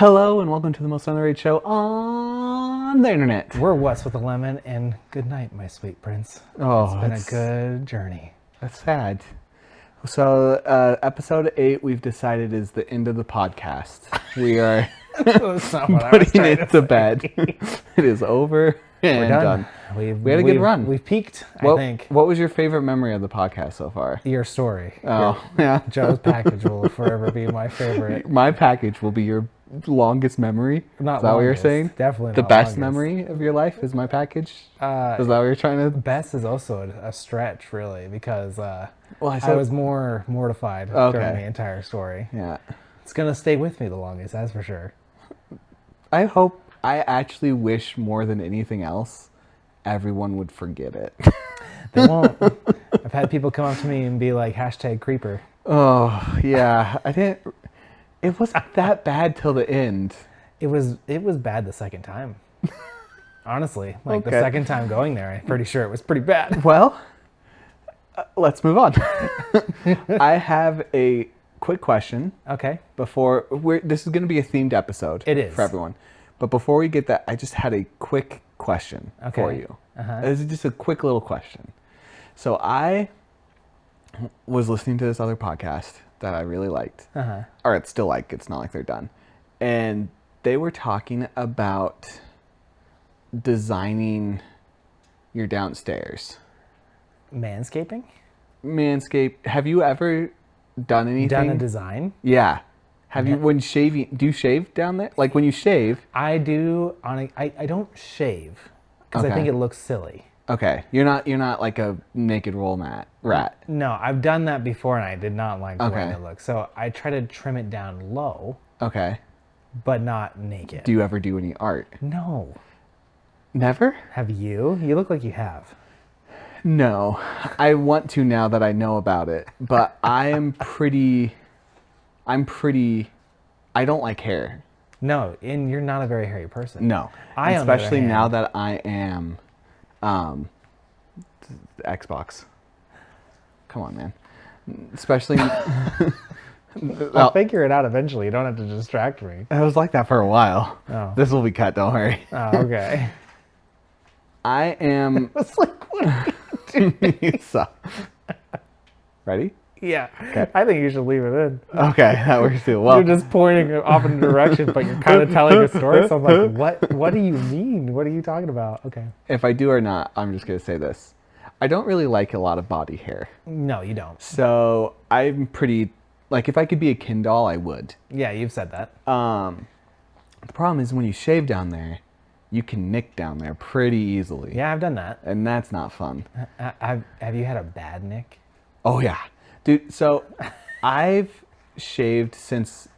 Hello and welcome to the most underrated show on the internet. We're Wes with a Lemon, and good night, my sweet prince. It's been a good journey. That's sad. So, episode 8, we've decided is the end of the podcast. We are putting it to bed. It is over and We're done. We had a good run. We've peaked, I think. What was your favorite memory of the podcast so far? Your story. Yeah. Joe's package will forever be my favorite. My package will be your longest memory. Not is that longest, what you're saying? Definitely the not best longest. memory of your life is my package? Is that what you're trying to... Best is also a stretch, really, because I said... was more mortified during the entire story. Yeah. It's going to stay with me the longest, that's for sure. I actually wish more than anything else, everyone would forget it. They won't. I've had people come up to me and be like, #creeper. Oh, yeah. It wasn't that bad till the end. It was bad the second time. Honestly, the second time going there, I'm pretty sure it was pretty bad. Well, let's move on. I have a quick question. Okay. This is going to be a themed episode. It is. For everyone. But before we get that, I just had a quick question for you. This is just a quick little question. So I was listening to this other podcast that I really liked. Or it's still it's not like they're done. And they were talking about designing your downstairs. Manscaping? Have you ever done anything? Done a design? Yeah. Have you, when shaving, do you shave down there? Like when you shave? I do, I don't shave because I think it looks silly. Okay. You're not like a naked roll rat. No, I've done that before and I did not like the way it looks. So I try to trim it down low. Okay. But not naked. Do you ever do any art? No. Never? Have you? You look like you have. No. I want to now that I know about it. But I don't like hair. No, and you're not a very hairy person. No. Especially now that I am Xbox. Come on, man. Especially... I'll figure it out eventually. You don't have to distract me. I was like that for a while. Oh. This will be cut, don't worry. Oh, okay. I am... I was like, what are you doing? You suck. Ready? Yeah. Okay. I think you should leave it in. Okay, that works too. Well, you're just pointing off in a direction, but you're kind of telling a story. So I'm like, what do you mean? What are you talking about? Okay. If I do or not, I'm just going to say this. I don't really like a lot of body hair. No, you don't. So I'm pretty... Like, if I could be a Ken doll, I would. Yeah, you've said that. The problem is when you shave down there, you can nick down there pretty easily. Yeah, I've done that. And that's not fun. Have you had a bad nick? Oh, yeah. Dude, so I've shaved since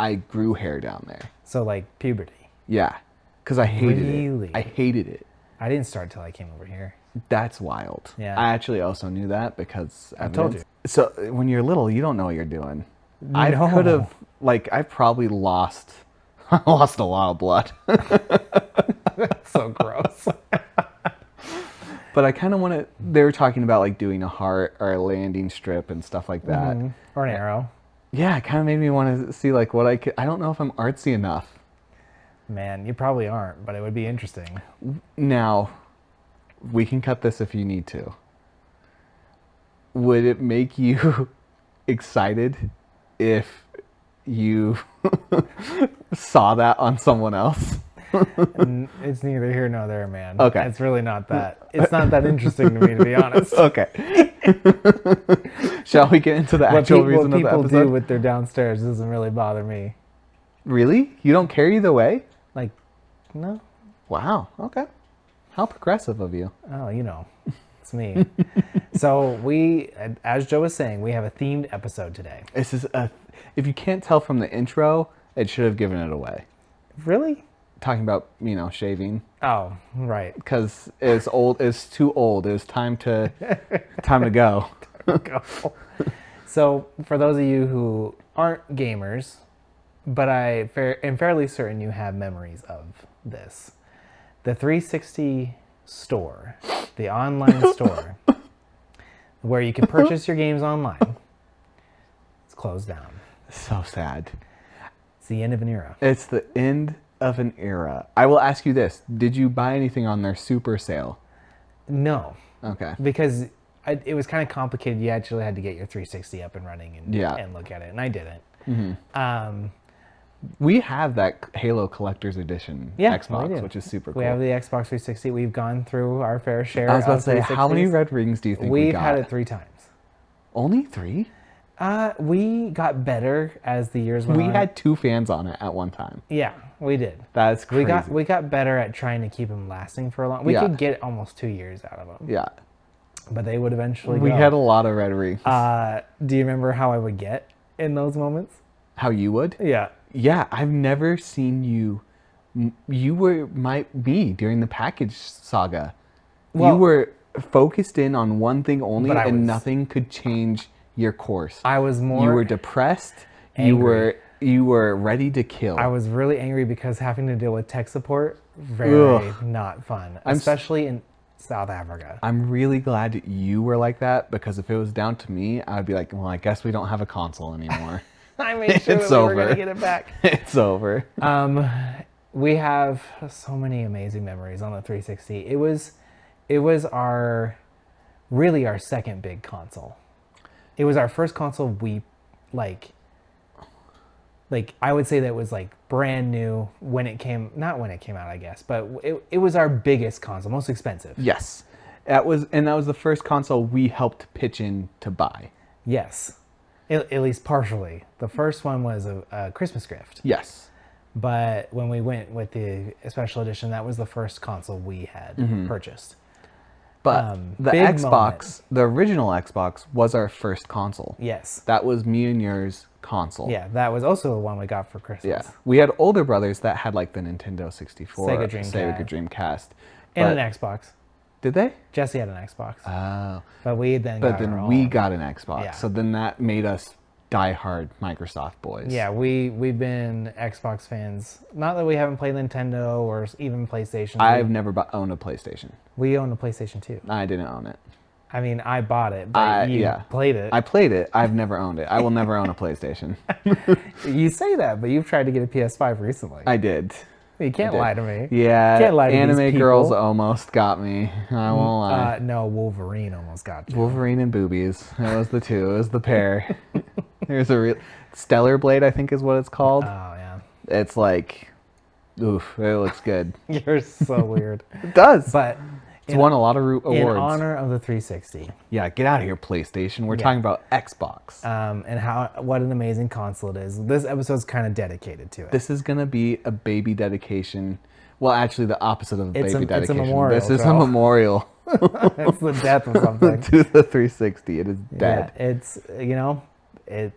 I grew hair down there. So, like, puberty? Yeah. Because I hated it. I hated it. I didn't start till I came over here. That's wild. Yeah. I actually also knew that because I told you. So when you're little, you don't know what you're doing. No. I probably lost a lot of blood. That's so gross. But I kind of want to, they were talking about like doing a heart or a landing strip and stuff like that. Mm-hmm. Or an arrow. Yeah, it kind of made me want to see like what I could, I don't know if I'm artsy enough. Man, you probably aren't, but it would be interesting. Now, we can cut this if you need to. Would it make you excited if you saw that on someone else? It's neither here nor there, man. Okay. It's really not that. It's not that interesting to me, to be honest. Okay. Shall we get into the actual reason of the episode? What people do with their downstairs doesn't really bother me. Really? You don't care either way? Like, no. Wow. Okay. How progressive of you. Oh, you know. It's me. So as Joe was saying, we have a themed episode today. This is if you can't tell from the intro, it should have given it away. Really? Talking about, shaving. Oh, right. Because it's old. It's too old. It was time to go. Go. So for those of you who aren't gamers, but I am fairly certain you have memories of this. The 360 store, the online store, where you can purchase your games online, it's closed down. So sad. It's the end of an era. It's the end of an era. I will ask you this. Did you buy anything on their super sale? No. Okay. Because it was kind of complicated. You actually had to get your 360 up and running and look at it, and I didn't. Mm-hmm. We have that Halo Collector's Edition Xbox, which is super cool. We have the Xbox 360. We've gone through our fair share. I was about to say, how many red rings do you think we got? We've had it 3 times. Only 3? We got better as the years went on. We had 2 fans on it at one time. Yeah, we did. That's crazy. We got better at trying to keep them lasting for a long. We could get almost 2 years out of them. Yeah. But they would eventually We had a lot of red rings. Do you remember how I would get in those moments? How you would? Yeah. Yeah, I've never seen you. You might be during the package saga. Well, you were focused in on one thing only, and nothing could change your course. I was more. You were depressed. Angry. You were ready to kill. I was really angry because having to deal with tech support, very not fun, especially in South Africa. I'm really glad that you were like that, because if it was down to me, I would be like, well, I guess we don't have a console anymore. I made sure that we were going to get it back. It's over. We have so many amazing memories on the 360. It was our second big console. It was our first console we like I would say that it was like brand new when it came, not when it came out, I guess, but it was our biggest console, most expensive. Yes. That was the first console we helped pitch in to buy. Yes. At least partially. The first one was a Christmas gift. Yes. But when we went with the special edition, that was the first console we had purchased. But the Xbox, the original Xbox, was our first console. Yes. That was me and yours console. Yeah, that was also the one we got for Christmas. Yeah. We had older brothers that had like the Nintendo 64, Sega Dreamcast. And an Xbox. Did they? Jesse had an Xbox. Oh. But we then got we got an Xbox. Yeah. So then that made us diehard Microsoft boys. Yeah, we've been Xbox fans. Not that we haven't played Nintendo or even PlayStation. I've never owned a PlayStation. We owned a PlayStation 2. I didn't own it. I mean, I bought it, but you played it. I played it. I've never owned it. I will never own a PlayStation. You say that, but you've tried to get a PS5 recently. I did. You can't lie to me. Yeah, you can't lie to Anime Girls almost got me. I won't lie. No, Wolverine almost got you. Wolverine and boobies. It was the two. It was the pair. There's a real Stellar Blade, I think is what it's called. Oh, yeah. It's like, oof, it looks good. You're so weird. It does. But it's won a lot of awards. In honor of the 360. Yeah, get out of here, PlayStation. We're talking about Xbox. And what an amazing console it is. This episode's kind of dedicated to it. This is going to be a baby dedication. Well, actually, the opposite of a baby dedication. It's a memorial. This is a memorial. It's the death of something. To the 360. It is dead. Yeah, it's, it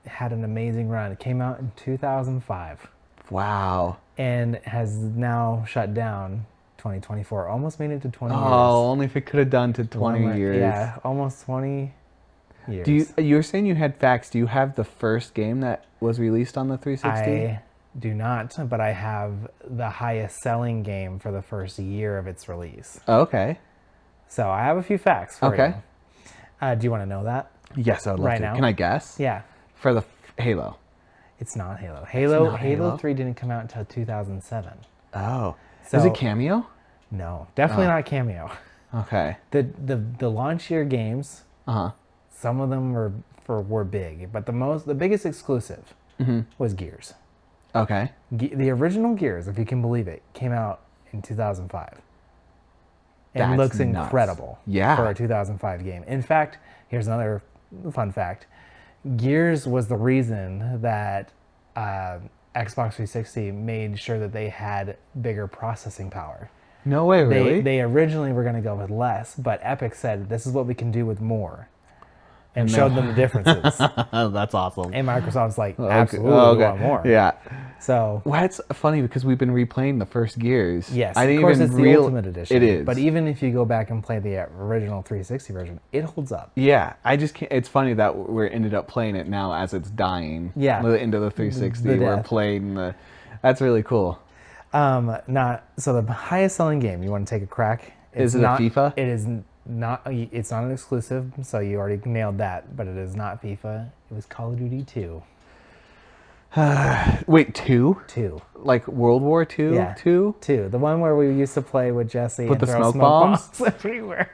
had an amazing run. It came out in 2005. Wow. And has now shut down 2024. Almost made it to 20 years. Oh, only if it could have done to 20 years. Yeah, almost 20 years. You were saying you had facts. Do you have the first game that was released on the 360? I do not, but I have the highest selling game for the first year of its release. Oh, okay. So I have a few facts for you. Okay. Do you want to know that? Yes, I would love to. Now? Can I guess? Yeah. For the Halo. It's not Halo. Halo 3 didn't come out until 2007. Oh. So, is it Cameo? No, definitely not Cameo. Okay. The launch year games, some of them were big, but the biggest exclusive was Gears. Okay. The original Gears, if you can believe it, came out in 2005. It looks incredible for a 2005 game. In fact, here's another fun fact. Gears was the reason that Xbox 360 made sure that they had bigger processing power. No way, really? They originally were going to go with less, but Epic said, this is what we can do with more. And showed them the differences. That's awesome. And Microsoft's like, absolutely, we want more. Yeah. So. Well, it's funny because we've been replaying the first Gears. Yes, of course it's the Ultimate Edition. It is. But even if you go back and play the original 360 version, it holds up. Yeah, I just can't. It's funny that we ended up playing it now as it's dying. Yeah. The end of the 360. We're playing the. That's really cool. So the highest selling game, you want to take a crack? Is it a FIFA? It is not. It's not an exclusive, so you already nailed that. But it is not FIFA. It was Call of Duty 2. Wait, two? 2. Like World War II? Yeah. Two? 2. The one where we used to play with Jesse With and the throw smoke bombs? everywhere.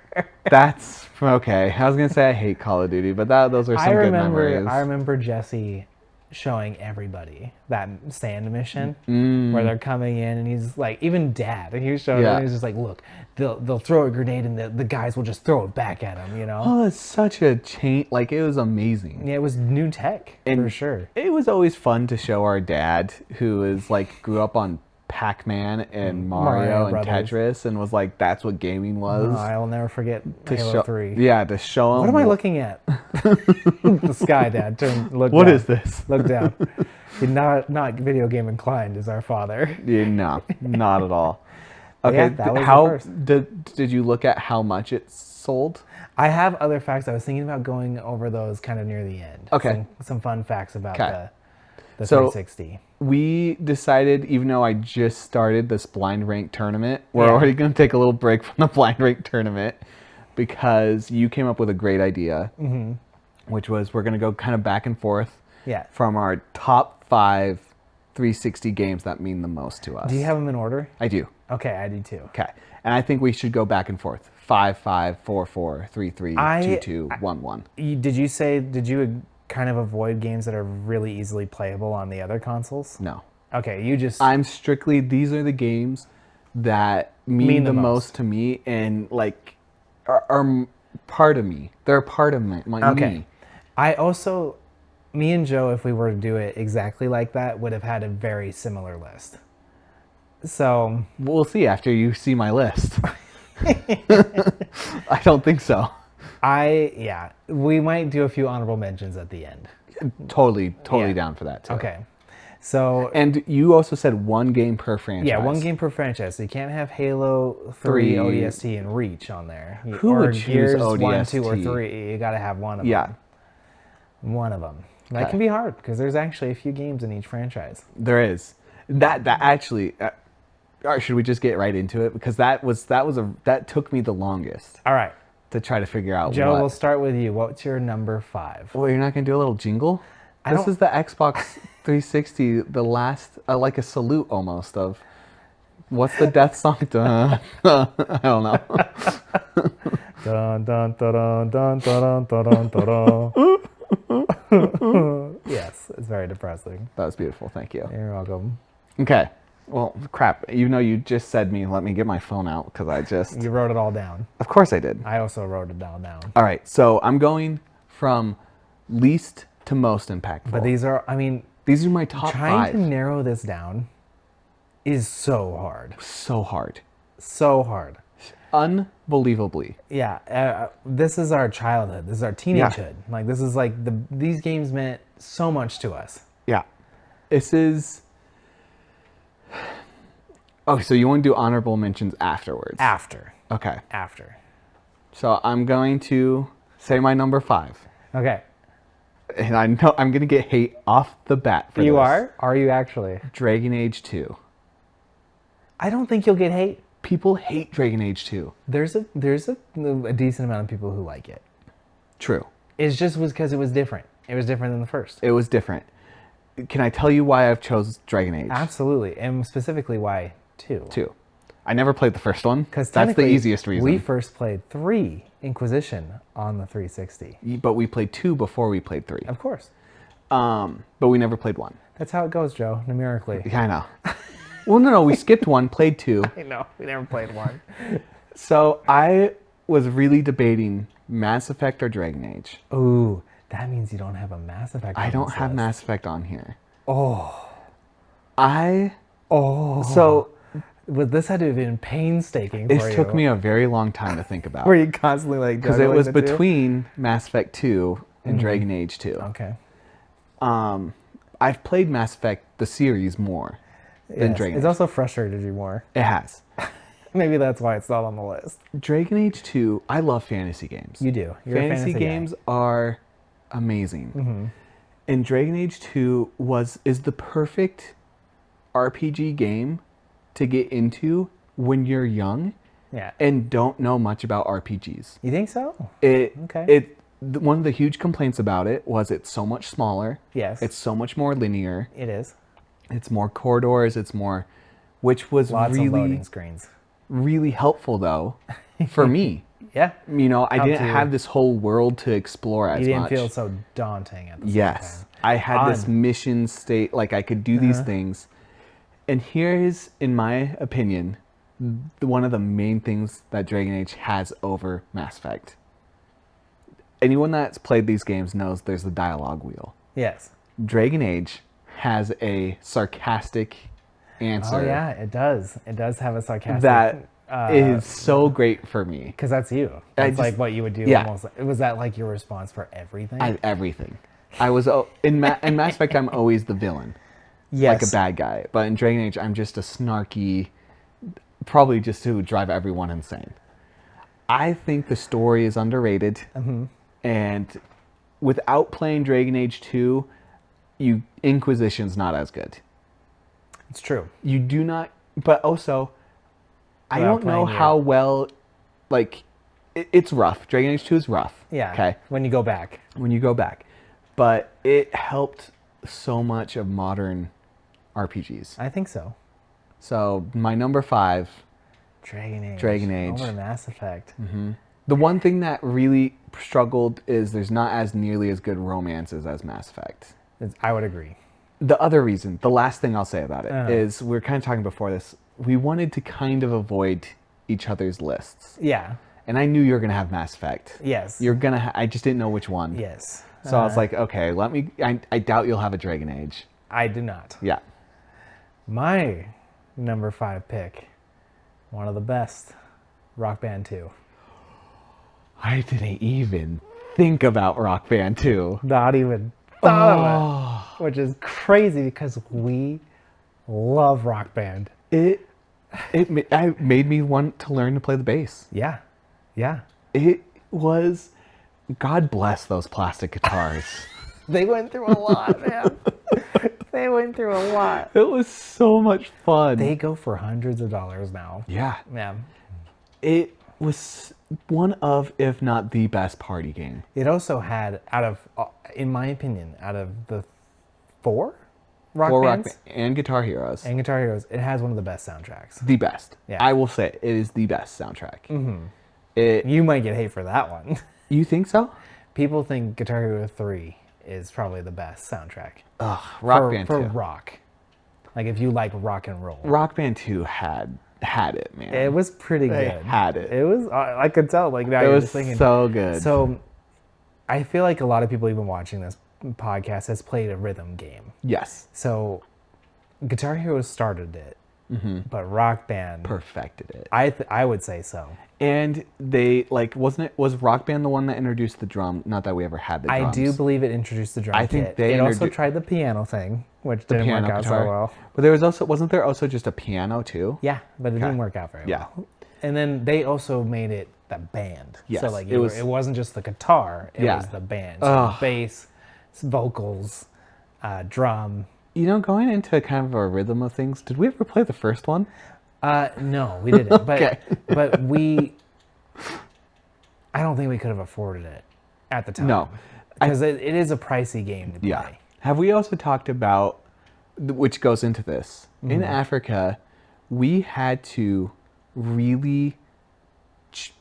That's okay. I was gonna say I hate Call of Duty, but those are some good memories. I remember Jesse showing everybody that sand mission where they're coming in, and he's like, even Dad, and he was showing them, he's just like, look, they'll throw a grenade and the guys will just throw it back at him, you know? Oh, it's such a change. Like, it was amazing. Yeah, it was new tech, for sure. It was always fun to show our dad, who is like grew up on Pac-Man and Mario and Tetris, and was like, that's what gaming was. Oh, I will never forget Halo 3. Yeah, to show him. What am I looking at? The sky, Dad. Look What down. is this? Look down. Not video game inclined is our father. Yeah, no, not at all. Okay, Yeah, that was how the first. did you look at how much it sold? I have other facts. I was thinking about going over those kind of near the end. Okay. Some fun facts about the So, 360. We decided, even though I just started this blind rank tournament, we're already going to take a little break from the blind rank tournament because you came up with a great idea, which was we're going to go kind of back and forth from our top 5 360 games that mean the most to us. Do you have them in order? I do. Okay, I do too. Okay. And I think we should go back and forth. 5, 5, 4, 4, 3, 3, 2, 2, 1, 1. Did you kind of avoid games that are really easily playable on the other consoles? No. Okay, you just... I'm strictly, these are the games that mean the most to me and like are part of me. They're a part of me. Me. I also, me and Joe, if we were to do it exactly like that, would have had a very similar list. So... We'll see after you see my list. I don't think so. We might do a few honorable mentions at the end. Totally down for that too. Okay. So, and you also said one game per franchise. Yeah, one game per franchise. So you can't have Halo 3, ODST, and Reach on there. Who would choose Gears ODST? 1, 2, or 3. You got to have one of them. Yeah. One of them. That can be hard because there's actually a few games in each franchise. There is. That actually. All right, should we just get right into it? Because that took me the longest. All right. To try to figure out. Joe, we'll start with you. What's your number 5? Well, you're not gonna do a little jingle? This is the Xbox 360, the last, like a salute almost of, what's the death song? I don't know. Dun, dun, dun, dun, dun, dun, dun, dun. Yes, it's very depressing. That was beautiful. Thank you. You're welcome. Okay. Well, crap. Even though you just said let me get my phone out because I just... You wrote it all down. Of course I did. I also wrote it all down. All right. So I'm going from least to most impactful. But these are my top 5. Trying to narrow this down is so hard. So hard. So hard. Unbelievably. Yeah. This is our childhood. This is our teenagehood. Like, this is like these games meant so much to us. Yeah. This is... Oh, so you want to do honorable mentions afterwards? After. Okay. After. So I'm going to say my number 5. Okay. And I know I'm going to get hate off the bat for this. You are? Are you actually? Dragon Age 2. I don't think you'll get hate. People hate Dragon Age 2. There's a decent amount of people who like it. True. It just was because it was different. It was different than the first. It was different. Can I tell you why I've chose Dragon Age? Absolutely. And specifically why 2. 2. I never played the first one. Because that's the easiest reason. We first played 3, Inquisition, on the 360. But we played 2 before we played 3. Of course. But we never played 1. That's how it goes, Joe, numerically. Yeah, I know. Well, no, we skipped 1, played 2. I know, we never played 1. So I was really debating Mass Effect or Dragon Age. Ooh, that means you don't have a Mass Effect on I don't this have list. Mass Effect on here. Oh. So... Well, this had to have been painstaking for you. It took me a very long time to think about. Were you constantly like... Because it was between Mass Effect 2 and Dragon Age 2. Okay. I've played Mass Effect, the series, more than Dragon Age. It's also frustrated you more. It has. Maybe that's why it's not on the list. Dragon Age 2, I love fantasy games. You do. You're fantasy a fantasy games are amazing. Mm-hmm. And Dragon Age 2 is the perfect RPG game to get into when you're young and don't know much about RPGs. You think so? Okay. one of the huge complaints about it was it's so much smaller. Yes. It's so much more linear. It is. It's more corridors. It's more, which was Lots really, of loading screens. really helpful though for me. Yeah. You know, I didn't have this whole world to explore as much. You didn't feel so daunting at the same time. Yes. I had this mission state, like I could do these things. And here is, in my opinion, one of the main things that Dragon Age has over Mass Effect. Anyone that's played these games knows there's the dialogue wheel. Yes. Dragon Age has a sarcastic answer. Oh yeah, it does. It does have a sarcastic. That is so great for me. Because that's you. That's like what you would do. Yeah. Almost. Was that like your response for everything? Everything. I was in Mass Effect. I'm always the villain. Yes. Like a bad guy. But in Dragon Age, I'm just a snarky, probably just to drive everyone insane. I think the story is underrated. Mm-hmm. And without playing Dragon Age 2, Inquisition's not as good. It's true. You do not, but also, I don't know how well, like, it's rough. Dragon Age 2 is rough. Yeah. Okay. When you go back. But it helped so much of modern RPGs. I think so. So my number 5. Dragon Age. Over to Mass Effect. Mm-hmm. The one thing that really struggled is there's not as nearly as good romances as Mass Effect. I would agree. The other reason, the last thing I'll say about it is, we were kind of talking before this, we wanted to kind of avoid each other's lists. Yeah. And I knew you were going to have Mass Effect. Yes. You're going to, I just didn't know which one. Yes. So I was like, okay, I doubt you'll have a Dragon Age. I do not. Yeah. My number 5 pick, one of the best, Rock Band 2. I didn't even think about Rock Band 2. Not even thought of it. Which is crazy because we love Rock Band. It made me want to learn to play the bass. Yeah. Yeah. It was, God bless those plastic guitars. They went through a lot, man. They went through a lot. It was so much fun. They go for hundreds of dollars now. Yeah. Yeah. It was one of, if not the best party game. It also had, in my opinion, out of the 4 rock bands and Guitar Heroes. It has one of the best soundtracks. The best. Yeah. I will say it is the best soundtrack. Mm-hmm. You might get hate for that one. You think so? People think Guitar Hero 3 is probably the best soundtrack. Ugh, Rock Band 2. For rock. Like if you like rock and roll. Rock Band 2 had it, man. It was pretty good. Had it. It was, I could tell, like now you're just thinking. So good. So I feel like a lot of people even watching this podcast has played a rhythm game. Yes. So Guitar Hero started it, but Rock Band perfected it. I would say so. And they, like, was Rock Band the one that introduced the drum? Not that we ever had the drums. I do believe it introduced the drum kit. think they it also tried the piano thing, which didn't work out so well. But there was also, wasn't there also just a piano too? Yeah, but it didn't work out very well. And then they also made it the band. Yes, So like it wasn't just the guitar, it was the band. So bass, vocals, drum. You know, going into kind of a rhythm of things, did we ever play the first one? No, we didn't. Okay. But I don't think we could have afforded it at the time. No. Because it is a pricey game to play. Yeah. Have we also talked about, which goes into this, in Africa, we had to really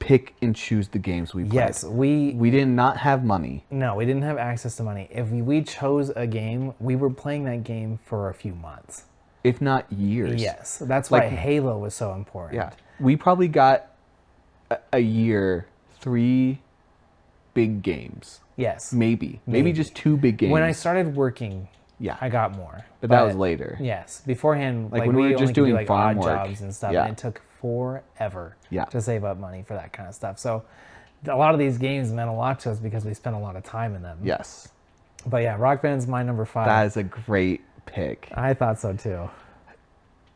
pick and choose the games we played. Yes, we did not have money. No, we didn't have access to money. If we chose a game, we were playing that game for a few months. If not years. Yes, that's why Halo was so important. Yeah. We probably got a year, 3 big games. Yes. Maybe just 2 big games. When I started working, yeah, I got more. But that was later. Yes. Beforehand, like when we were just doing like farm odd work. jobs and stuff, and it took forever Yeah. to save up money for that kind of stuff. So a lot of these games meant a lot to us because we spent a lot of time in them. Yes. But yeah, Rock Band's my number 5. That is a great pick. I thought so too.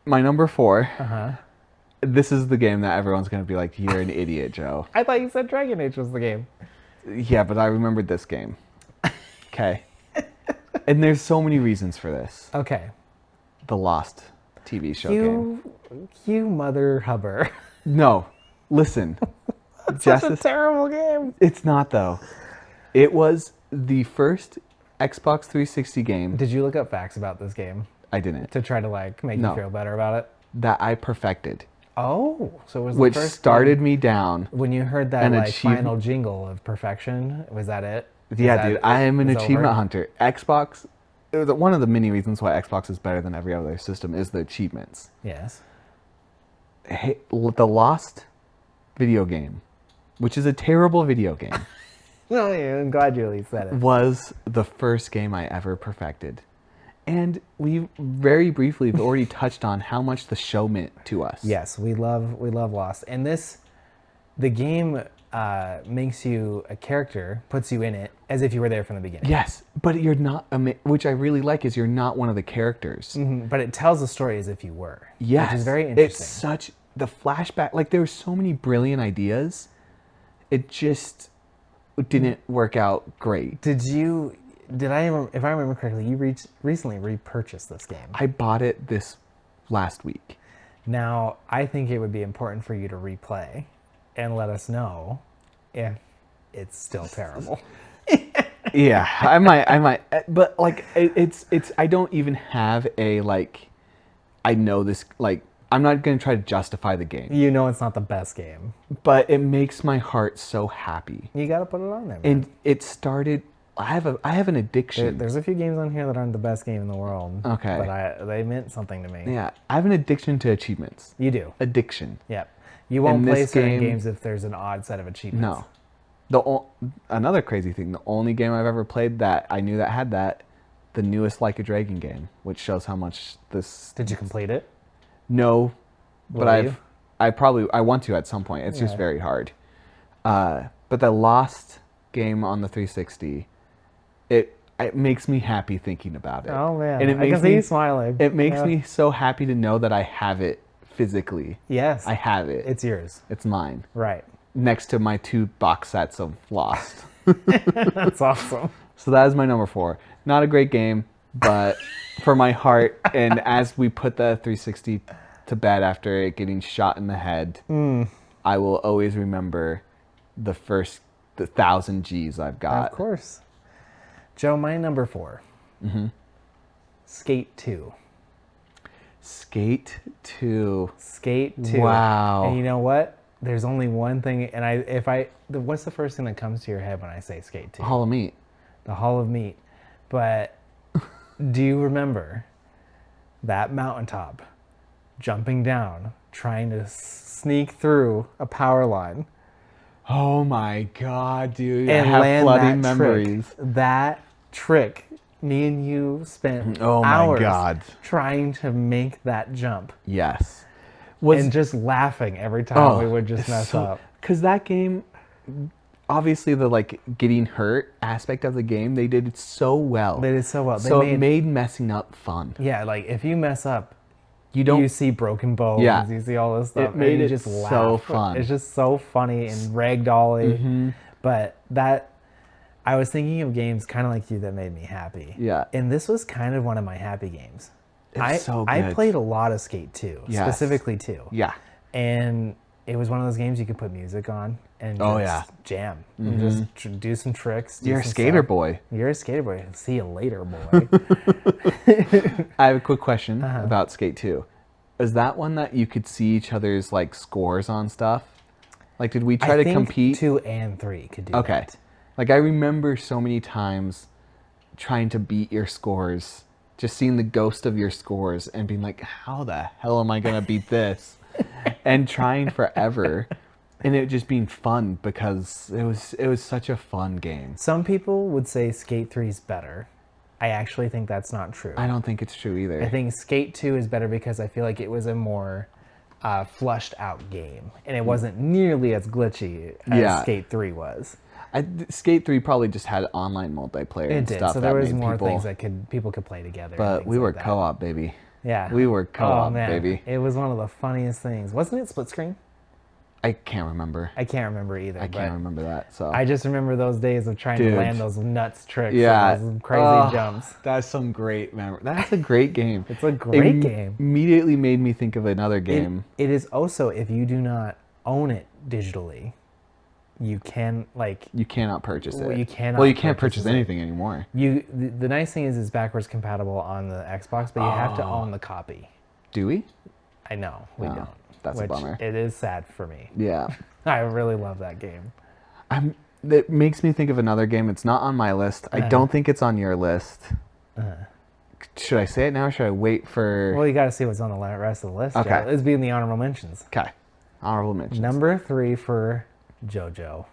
My number 4. Uh-huh. This is the game that everyone's going to be like, you're an idiot, Joe. I thought you said Dragon Age was the game. Yeah, but I remembered this game. Okay. And there's so many reasons for this. Okay. The Lost TV show game. You mother hubber. No. Listen. That's such a terrible game. It's not, though. It was the first Xbox 360 game. Did you look up facts about this game? I didn't. To try to like make you feel better about it? That I perfected. Oh, so it was which the first started game. Me down. When you heard that like final jingle of perfection, was that it? Yeah, dude, I am an achievement hunter. Xbox, it was one of the many reasons why Xbox is better than every other system is the achievements. Yes. Hey, the Lost video game, which is a terrible video game. Well, yeah, I'm glad you at least said it. Was the first game I ever perfected. And we very briefly have already touched on how much the show meant to us. Yes, we love Lost. And the game makes you a character, puts you in it as if you were there from the beginning. Yes, but you're not, which I really like, is you're not one of the characters. Mm-hmm, but it tells the story as if you were. Yes. Which is very interesting. It's such, the flashback, like there were so many brilliant ideas. It just didn't work out great. If I remember correctly, you recently repurchased this game. I bought it this last week. Now, I think it would be important for you to replay and let us know if it's still terrible. Yeah, I might, but like it's I don't even have a like, I know this, like I'm not going to try to justify the game. You know it's not the best game. But it makes my heart so happy. You got to put it on there, man. And it started, I have an addiction. There's a few games on here that aren't the best game in the world. Okay. But they meant something to me. Yeah, I have an addiction to achievements. You do. Addiction. Yep. You won't play certain games if there's an odd set of achievements. No. Another crazy thing, the only game I've ever played that I knew that had that, the newest Like a Dragon game, which shows how much this... Did you complete it? No, but I want to at some point. It's just very hard. But the Lost game on the 360, it makes me happy thinking about it. Oh man, and I can see you smiling. It makes me so happy to know that I have it physically. Yes. I have it. It's yours. It's mine. Right. Next to my 2 box sets of Lost. That's awesome. So that is my number 4. Not a great game, but for my heart, and as we put the 360 to bed after it getting shot in the head, I will always remember the 1,000 G's I've got. Of course. Joe, my number 4. Mm-hmm. Skate 2. Skate 2. Skate 2. Wow. And you know what? There's only one thing, and what's the first thing that comes to your head when I say Skate 2? Hall of Meat. The Hall of Meat. But do you remember that mountaintop jumping down, trying to sneak through a power line? Oh my God, dude. And I have land flooding that memories. That trick, me and you spent my God. trying to make that jump. Yes. And just laughing every time we would just mess up. Because that game, obviously the like getting hurt aspect of the game, they did it so well. They did so well. It made messing up fun. Yeah, like if you mess up, you see broken bones, you see all this stuff. It made it just laugh. so fun. It's just so funny and ragdolly. Mm-hmm. But I was thinking of games kind of like you that made me happy. Yeah. And this was kind of one of my happy games. It's so good. I played a lot of Skate 2, specifically 2. Yeah. And it was one of those games you could put music on and just jam. Mm-hmm. And just do some tricks. You're a skater boy. You're a skater boy. See you later, boy. I have a quick question about Skate 2. Is that one that you could see each other's like scores on stuff? Like, did we try to compete? 2 and 3 could do that. Okay. Like, I remember so many times trying to beat your scores, just seeing the ghost of your scores and being like, how the hell am I going to beat this? And trying forever. And it just being fun because it was such a fun game. Some people would say Skate 3 is better. I actually think that's not true. I don't think it's true either. I think Skate 2 is better because I feel like it was a more flushed out game. And it wasn't nearly as glitchy as Skate 3 was. Skate 3 probably just had online multiplayer and stuff. So there was more things that people could play together. But we were co-op, baby. Yeah. We were co-op, baby. It was one of the funniest things. Wasn't it split screen? I can't remember. I can't remember either. I can't remember that. So I just remember those days of trying to land those nuts tricks. Yeah. Those crazy jumps. That's some great memory. That's a great game. It's a great game. Immediately made me think of another game. It is also, if you do not own it digitally, you can you cannot purchase it. You cannot. Well, you can't purchase anything anymore. The nice thing is it's backwards compatible on the Xbox, but you have to own the copy. Do we? I know we don't. That's a bummer. It is sad for me. Yeah. I really love that game. That makes me think of another game. It's not on my list. I don't think it's on your list. Should I say it now or should I wait for... Well, you got to see what's on the rest of the list. Okay. Joe. Let's be in the honorable mentions. Okay. Honorable mentions. Number 3 for JoJo.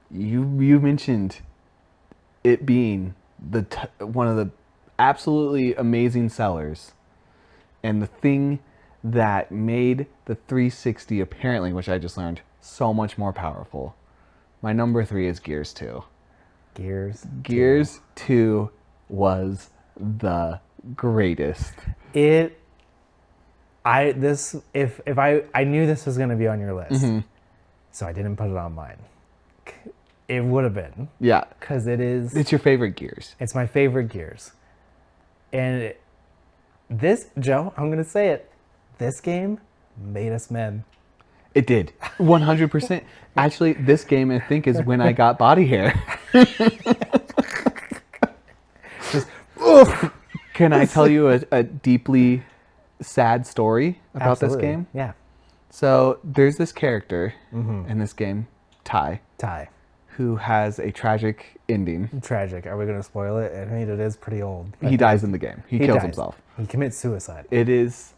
You mentioned it being one of the absolutely amazing sellers, and the thing that made the 360 apparently, which I just learned, so much more powerful. My number 3 is Gears 2. Gears 2 was the greatest. I knew this was going to be on your list, so I didn't put it on mine. It would have been. Yeah. Because it's your favorite Gears. It's my favorite Gears. And Joe, I'm going to say it. This game made us men. It did. 100%. Actually, this game, I think, is when I got body hair. Can I tell you a deeply sad story about this game? Yeah. So there's this character in this game, Ty, who has a tragic ending. Tragic. Are we going to spoil it? I mean, it is pretty old. He dies in the game. He kills himself. He commits suicide. It is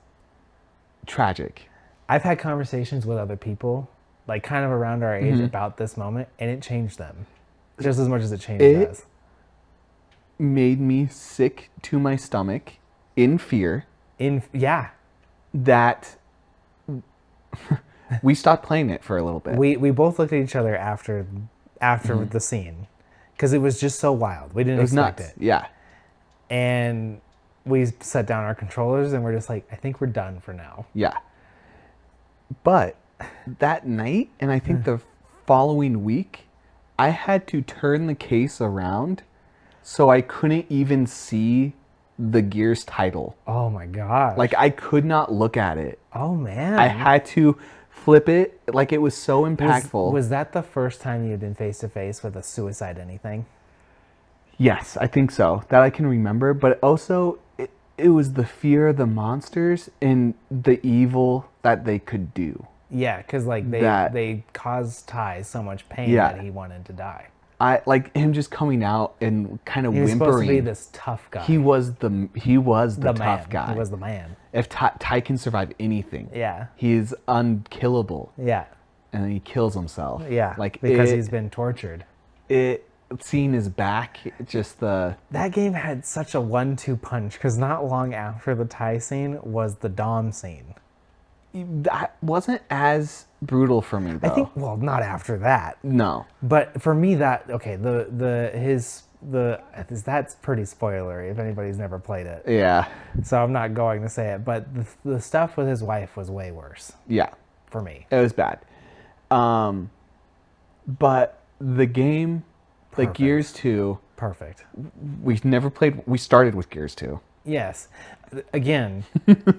tragic. I've had conversations with other people, like kind of around our age, about this moment, and it changed them just as much as it changed us. Made me sick to my stomach in fear. That we stopped playing it for a little bit. We both looked at each other after the scene because it was just so wild. We didn't expect it. Yeah. And we set down our controllers and we're just like, I think we're done for now. Yeah. But that night, and I think the following week, I had to turn the case around so I couldn't even see the Gears title. Oh my god! Like I could not look at it. Oh man! I had to flip it. Like it was so impactful. Was that the first time you had been face to face with a suicide anything? Yes, I think so. That I can remember. But also, it was the fear of the monsters and the evil that they could do. Yeah, because like they caused Ty so much pain that he wanted to die. I like him just coming out and kind of whimpering. He was supposed to be this tough guy. He was the tough guy. He was the man. If Ty can survive anything, he's unkillable. Yeah, and then he kills himself. Yeah, like because he's been tortured. Seeing his back, that game had such a 1-2 punch because not long after the Ty scene was the Dom scene. That wasn't as brutal for me though. I think not after that. No. But for me that's pretty spoilery if anybody's never played it. Yeah. So I'm not going to say it, but the stuff with his wife was way worse. Yeah. For me. It was bad. But the game, like Gears 2. Perfect. We started with Gears 2. Yes. Again,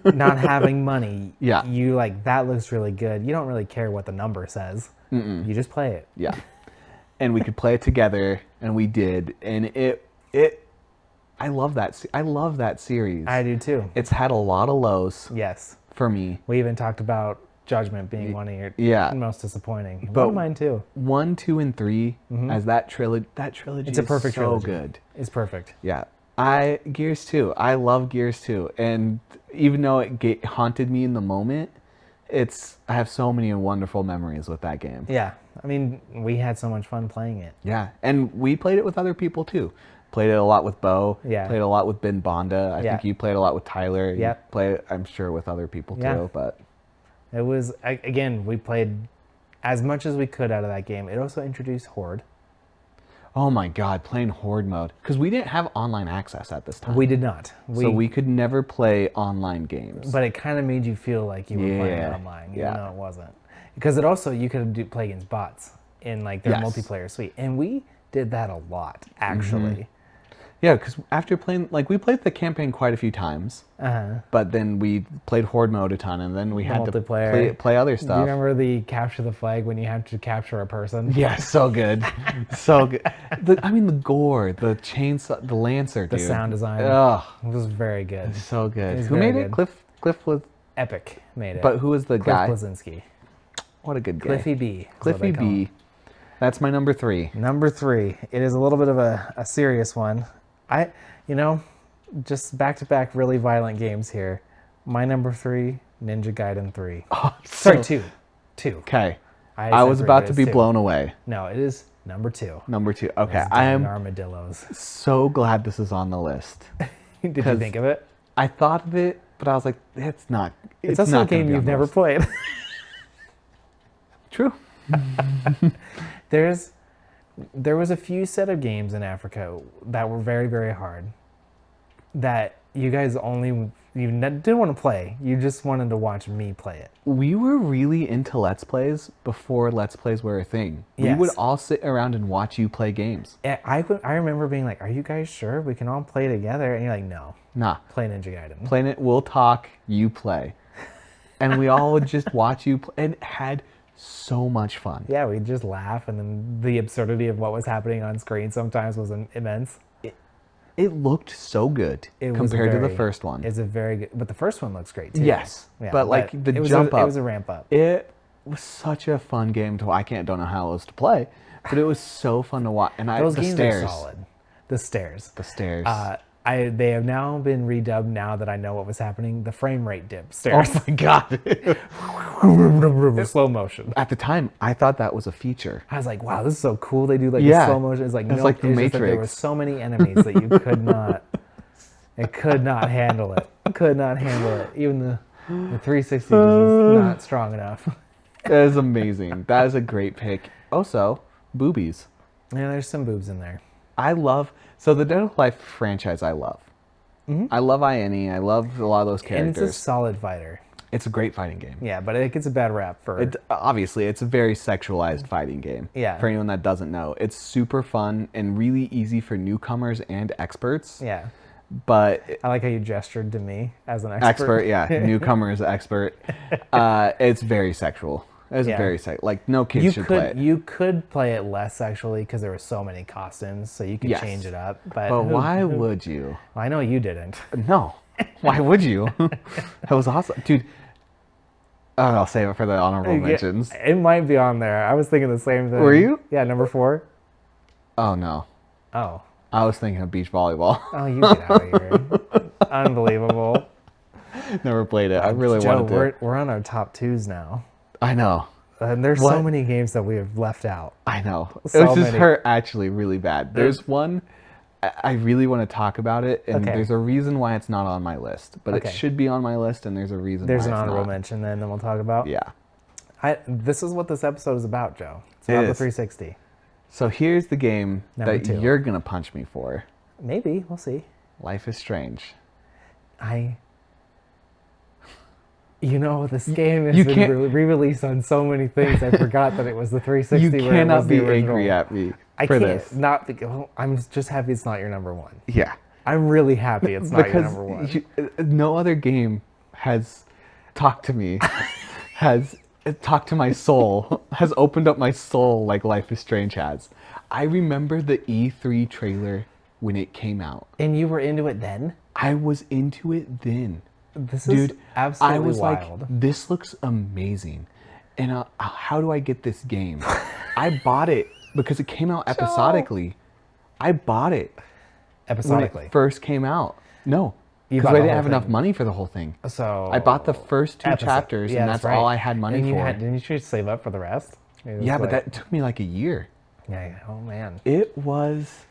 not having money. Yeah. You like, that looks really good. You don't really care what the number says. You just play it. Yeah. And we could play it together, and we did. And I love that. I love that series. I do too. It's had a lot of lows. Yes. For me. We even talked about Judgment being one of your most disappointing. But one of mine too. 1, 2, and 3 as that trilogy. It's a perfect trilogy. Good. It's perfect. Yeah. Gears 2. I love Gears 2, and even though it haunted me in the moment, I have so many wonderful memories with that game. Yeah, I mean, we had so much fun playing it. Yeah, and we played it with other people too. Played it a lot with Bo. Yeah. Played it a lot with Ben Bonda. I think you played a lot with Tyler. Yeah. You played it, I'm sure, with other people too. But it was, again, we played as much as we could out of that game. It also introduced Horde. Oh my God, playing Horde mode. Because we didn't have online access at this time. We did not. So we could never play online games. But it kind of made you feel like you were playing online, even though it wasn't. Because you could play against bots in like their multiplayer suite. And we did that a lot, actually. Yeah, because after playing, like, we played the campaign quite a few times, but then we played Horde mode a ton, and then we had to play other stuff. Do you remember the capture the flag when you had to capture a person? Yeah, so good. So good. The gore, the chainsaw, the lancer, dude. The sound design. Ugh. It was very good. So good. Who made it? Cliff was... Epic made it. But who was the guy? Cliff Bleszinski. What a good guy. Cliffy B. Cliffy B. That's my number 3. Number 3. It is a little bit of a serious one. Just back-to-back really violent games here. My number 3, Ninja Gaiden 3. Oh, sorry, 2. Okay. I was about to be blown away. No, it is number 2. Number 2. Okay. I am armadillos. So glad this is on the list. Did you think of it? I thought of it, but I was like, it's not. It's also a game you've never played. True. There was a few set of games in Africa that were very, very hard that you guys you didn't want to play. You just wanted to watch me play it. We were really into Let's Plays before Let's Plays were a thing. Yes. We would all sit around and watch you play games. I remember being like, are you guys sure we can all play together? And you're like, no. Nah. Play Ninja Gaiden. Play it, we'll talk, you play. And we all would just watch you play and had so much fun. Yeah, we'd just laugh, and then the absurdity of what was happening on screen sometimes was immense. It looked so good compared to the first one. It's a very good, but the first one looks great too. Yes, yeah, but like the jump up. It was a ramp up. It was such a fun game to. Don't know how it was to play, but it was so fun to watch. And those games are solid. The stairs. They have now been redubbed. Now that I know what was happening, the frame rate dip stairs. Oh my god! Slow motion. At the time, I thought that was a feature. I was like, "Wow, this is so cool." They do like the slow motion. It's like it's like the Matrix. That there were so many enemies that you could not. It could not handle it. Could not handle it. Even the 360 was not strong enough. That is amazing. That is a great pick. Also, boobies. Yeah, there's some boobs in there. So the Dead or Life franchise I love. Mm-hmm. I love INE. I love a lot of those characters. And it's a solid fighter. It's a great fighting game. Yeah, but it gets a bad rap for... Obviously, it's a very sexualized fighting game. Yeah. For anyone that doesn't know. It's super fun and really easy for newcomers and experts. Yeah. But... I like how you gestured to me as an expert. Yeah. Newcomer is expert. It's very sexual. It's very like no kid should play it. You could play it less sexually because there were so many costumes, so you could change it up. But why would you? I know you didn't. No. Why would you? That was awesome, dude. I'll save it for the honorable mentions. It might be on there. I was thinking the same thing. Were you? Yeah, number 4. Oh no. Oh. I was thinking of beach volleyball. Oh, you get out of here! Unbelievable. Never played it. I really wanted to. We're on our top 2s now. I know. And there's so many games that we have left out. I know. It just hurt actually really bad. There's one, I really want to talk about it, and there's a reason why it's not on my list. But it should be on my list, and there's a reason why it's not. There's an honorable mention then we'll talk about? Yeah. This is what this episode is about, Joe. It's about the 360. So here's the game that you're going to punch me for. Maybe. We'll see. Life is Strange. This game has been re-released on so many things. I forgot that it was the 360. You cannot be angry at me for this. I'm just happy it's not your number 1. Yeah. I'm really happy it's not your number 1. No other game has talked to me, has talked to my soul, has opened up my soul like Life is Strange has. I remember the E3 trailer when it came out. And you were into it then? I was into it then. This is absolutely I was wild. like, this looks amazing. And how do I get this game? I bought it because it came out episodically. I bought it. Episodically? When it first came out. No. Because I didn't have enough money for the whole thing. So I bought the first 2 chapters, and that's all I had money for. Didn't you just save up for the rest? Yeah, but that took me like a year. Yeah. Oh, man. It was...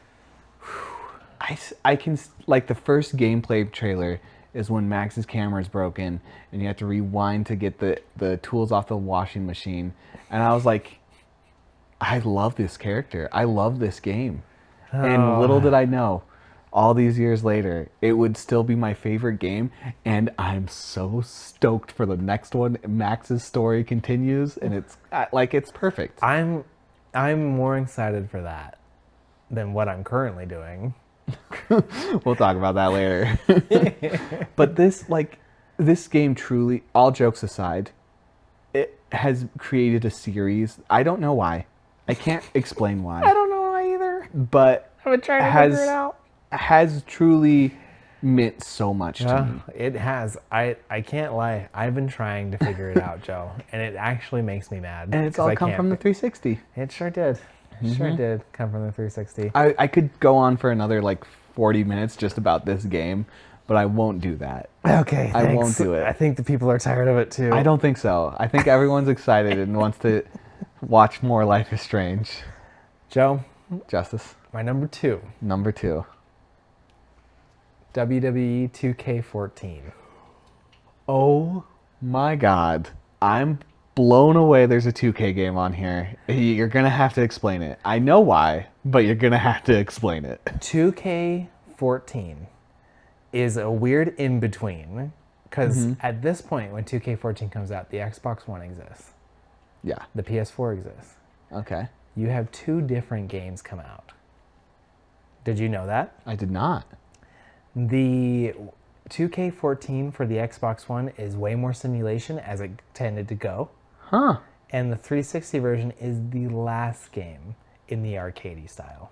I can... Like, the first gameplay trailer is when Max's camera is broken and you have to rewind to get the tools off the washing machine. And I was like, I love this character. I love this game. Oh. And little did I know, all these years later, it would still be my favorite game. And I'm so stoked for the next one. Max's story continues and it's perfect. I'm more excited for that than what I'm currently doing. We'll talk about that later. But this game truly, all jokes aside, it has created a series. I don't know why. I can't explain why. I don't know why either. But I've been trying to figure it out. Has truly meant so much to me. It has. I can't lie. I've been trying to figure it out, Joe, and it actually makes me mad. And it's all come from the 360. It sure did. Sure did come from the 360. I could go on for another 40 minutes just about this game, but I won't do that. Okay, thanks. I won't do it. I think the people are tired of it too. I don't think so. I think everyone's excited and wants to watch more Life is Strange. Joe. Justice. My number 2. Number 2. WWE 2K14. Oh my God. I'm blown away there's a 2K game on here. You're going to have to explain it. I know why, but you're going to have to explain it. 2K14 is a weird in-between because at this point when 2K14 comes out, the Xbox One exists. Yeah. The PS4 exists. Okay. You have 2 different games come out. Did you know that? I did not. The 2K14 for the Xbox One is way more simulation as it tended to go. Huh. And the 360 version is the last game in the arcadey style.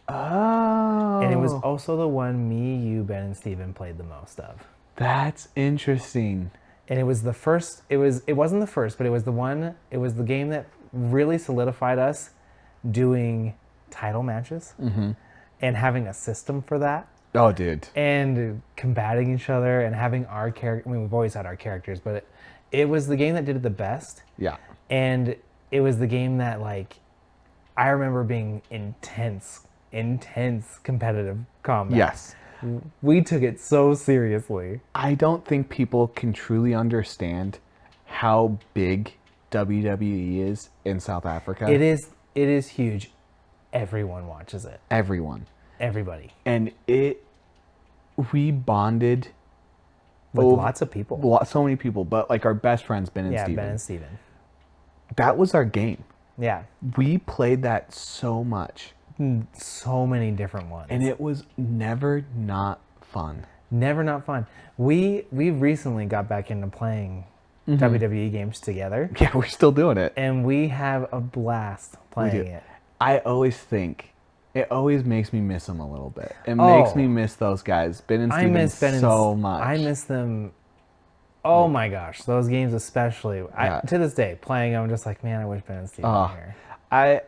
Oh. And it was also the one me, you, Ben, and Steven played the most of. That's interesting. And it was the first, it wasn't the first, but it was the game that really solidified us doing title matches and having a system for that. Oh, dude. And combating each other and having our character. I mean, we've always had our characters, but it was the game that did it the best. Yeah. And it was the game that, I remember being intense competitive combat. Yes. We took it so seriously. I don't think people can truly understand how big WWE is in South Africa. It is huge. Everyone watches it. Everybody. And we bonded with lots of people. So many people, but our best friends, Ben and Steven. Yeah, Ben and Steven. That was our game. Yeah. We played that so much. So many different ones. And it was never not fun. Never not fun. We recently got back into playing WWE games together. Yeah, we're still doing it. And we have a blast playing it. I always think it always makes me miss them a little bit. It makes me miss those guys, Ben and Steven, so much. I miss them. Oh my gosh, those games especially. Yeah. To this day, playing them, I'm just like, man, I wish Ben and Steven were here.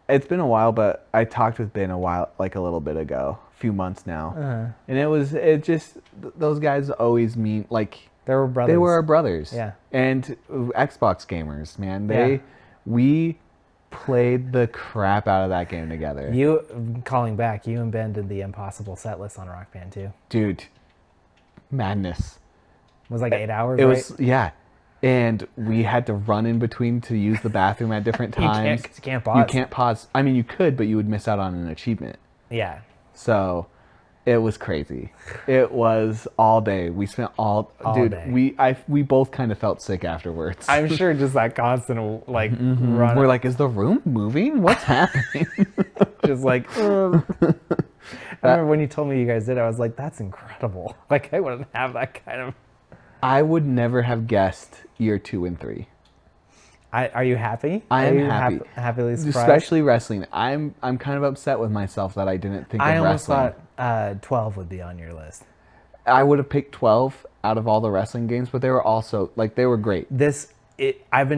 It's been a while, but I talked with Ben a little bit ago, a few months now, and those guys always mean they were brothers. They were our brothers. Yeah. And Xbox gamers, man, we played the crap out of that game together. Calling back, you and Ben did the impossible set list on Rock Band 2. Dude, madness. It was 8 hours, It right? was, yeah. And we had to run in between to use the bathroom at different times. You can't pause. You can't pause. I mean, you could, but you would miss out on an achievement. Yeah. So it was crazy. It was all day. We spent all day. We both kind of felt sick afterwards. I'm sure just that constant run. We're like, is the room moving? What's happening? Just I remember when you told me you guys did it, I was like, that's incredible. I wouldn't have that kind of. I would never have guessed year 2 and 3. Are you happy? I am happy. Happily surprised? Especially wrestling. I'm kind of upset with myself that I didn't think of wrestling. I almost thought 12 would be on your list. I would have picked 12 out of all the wrestling games, but they were also they were great. I've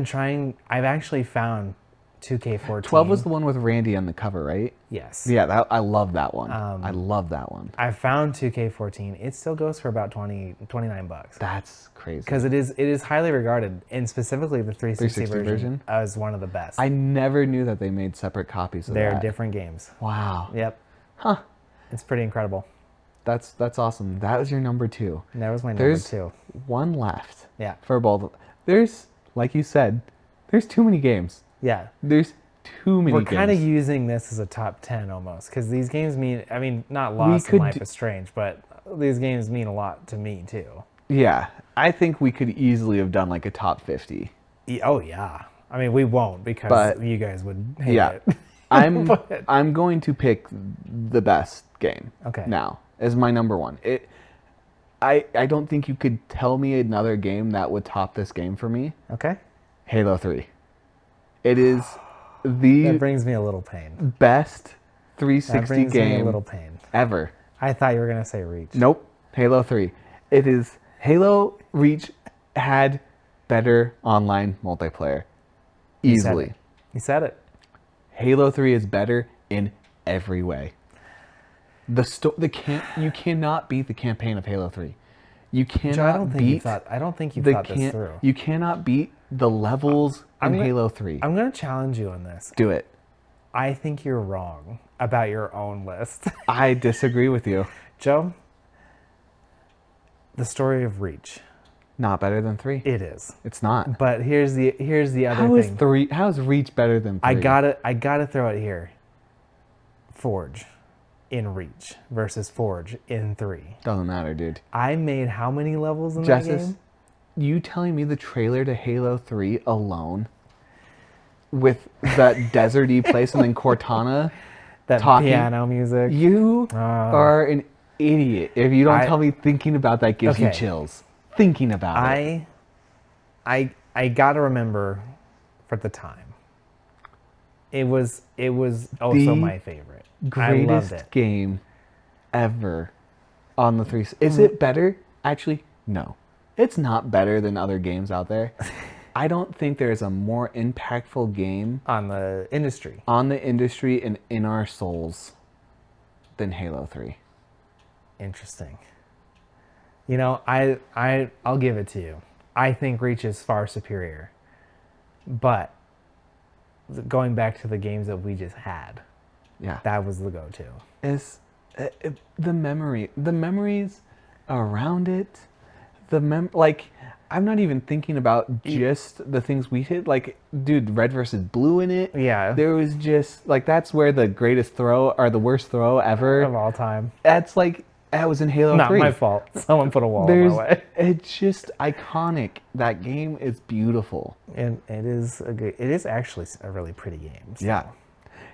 actually found 2K14. 12 was the one with Randy on the cover, right? Yes. Yeah, I love that one. I love that one. I found 2K14. It still goes for about $29. That's crazy. Because it is highly regarded, and specifically the 360 version as one of the best. I never knew that they made separate copies of that. They're different games. Wow. Yep. Huh. It's pretty incredible. That's awesome. That was your number 2. That was my number 2. There's one left. Yeah. For both. There's, like you said, there's too many games. Yeah. There's too many games. We're kind of using this as a top 10 almost, because these games not Lost and Life is Strange, but these games mean a lot to me too. Yeah. I think we could easily have done a top 50. Oh yeah. We won't because you guys would hate it. I'm going to pick the best game. Okay. Now is my number one. I don't think you could tell me another game that would top this game for me. Okay. Halo 3. It is That brings me a little pain. best That 360 brings me a game little pain. ever. I thought you were going to say Reach. Nope. Halo 3. It is Halo Reach had better online multiplayer. Easily. You said it. Halo 3 is better in every way. You cannot beat the campaign of Halo 3. You cannot Joe, I don't think you thought this through. You cannot beat the levels in Halo 3. I'm going to challenge you on this. Do it. I think you're wrong about your own list. I disagree with you. Joe, the story of Reach. Not better than 3. It is. It's not. But here's the other thing. How is Reach better than 3? I gotta throw it here. Forge in Reach versus Forge in 3. Doesn't matter, dude. I made how many levels in that game? You telling me the trailer to Halo 3 alone with that deserty place and then Cortana That talking, piano music. You are an idiot if you don't tell me thinking about that gives you chills. Thinking about it. I gotta remember for the time. It was also my favorite. Greatest game ever on the 3. Is it better? Actually, no. It's not better than other games out there. I don't think there's a more impactful game on the industry and in our souls than Halo 3. Interesting. You know, I'll give it to you. I think Reach is far superior. But going back to the games that we just had, that was the go-to. Is the memories around it, I'm not even thinking about just the things we did. Like, dude, red versus blue in it. Yeah. There was just that's where the greatest throw or the worst throw ever of all time. That was in Halo 3. Not my fault. Someone put a wall in my way. It's just iconic. That game is beautiful. And it is actually a really pretty game. So. Yeah.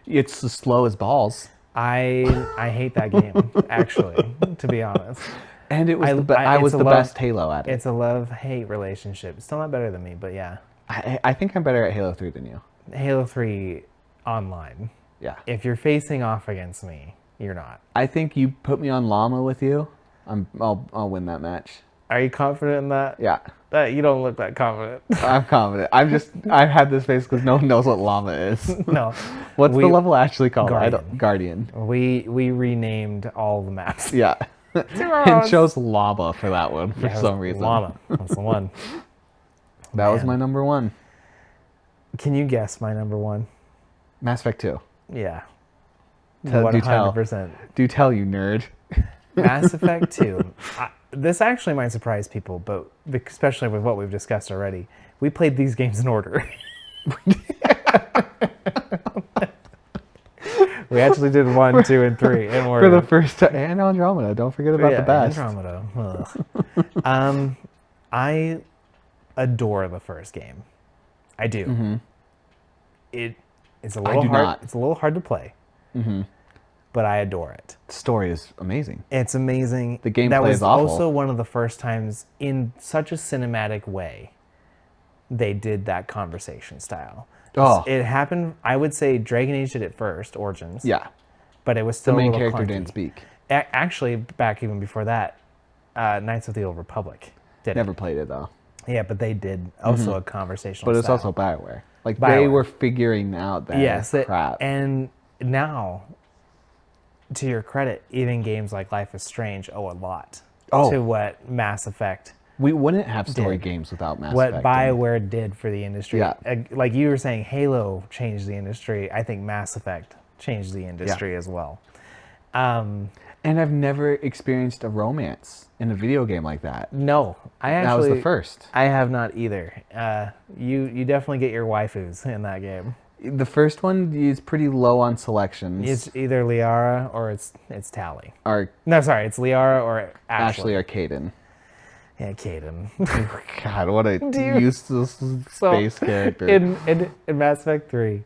It's as slow as balls. I hate that game, actually, to be honest. And it was I was the best Halo at it. It's a love-hate relationship. Still not better than me, but yeah. I think I'm better at Halo 3 than you. Halo 3 online. Yeah. If you're facing off against me, you're not. I think you put me on llama with you. I'll win that match. Are you confident in that? Yeah. You don't look that confident. I'm confident. I had this face because no one knows what llama is. No. What's the level actually called? Guardian. We renamed all the maps. Yeah. And chose llama for that one for some reason. Llama. That's the one. That was my number one. Can you guess my number one? Mass Effect 2. Yeah. 100%. Do tell, you nerd. Mass Effect 2. This actually might surprise people, but especially with what we've discussed already. We played these games in order. We actually did 1, 2, and 3 in order. For the first time. And Andromeda. Don't forget about the best. Andromeda. I adore the first game. I do. Mm-hmm. It's a little hard. It's a little hard to play. Mm-hmm. But I adore it. The story is amazing. It's amazing. The gameplay is awful. That was also one of the first times in such a cinematic way they did that conversation style. Oh. It happened, I would say Dragon Age did it first, Origins. Yeah. But it was still the main a little character clunky. didn't speak. Actually, back even before that, Knights of the Old Republic did Never played it, though. Yeah, but they did also a conversational But it's style. also BioWare. They were figuring out that crap. And now, to your credit, even games like Life is Strange owe a lot to what Mass Effect We wouldn't have story games without Mass Effect. What BioWare did for the industry. Yeah. Like you were saying, Halo changed the industry. I think Mass Effect changed the industry as well. And I've never experienced a romance in a video game like that. No, that was the first. I have not either. You definitely get your waifus in that game. The first one is pretty low on selections. It's either Liara or it's Tali. No, sorry, it's Liara or Ashley. Or Caden. Yeah, Caden. God, what a useless space character. In Mass Effect 3,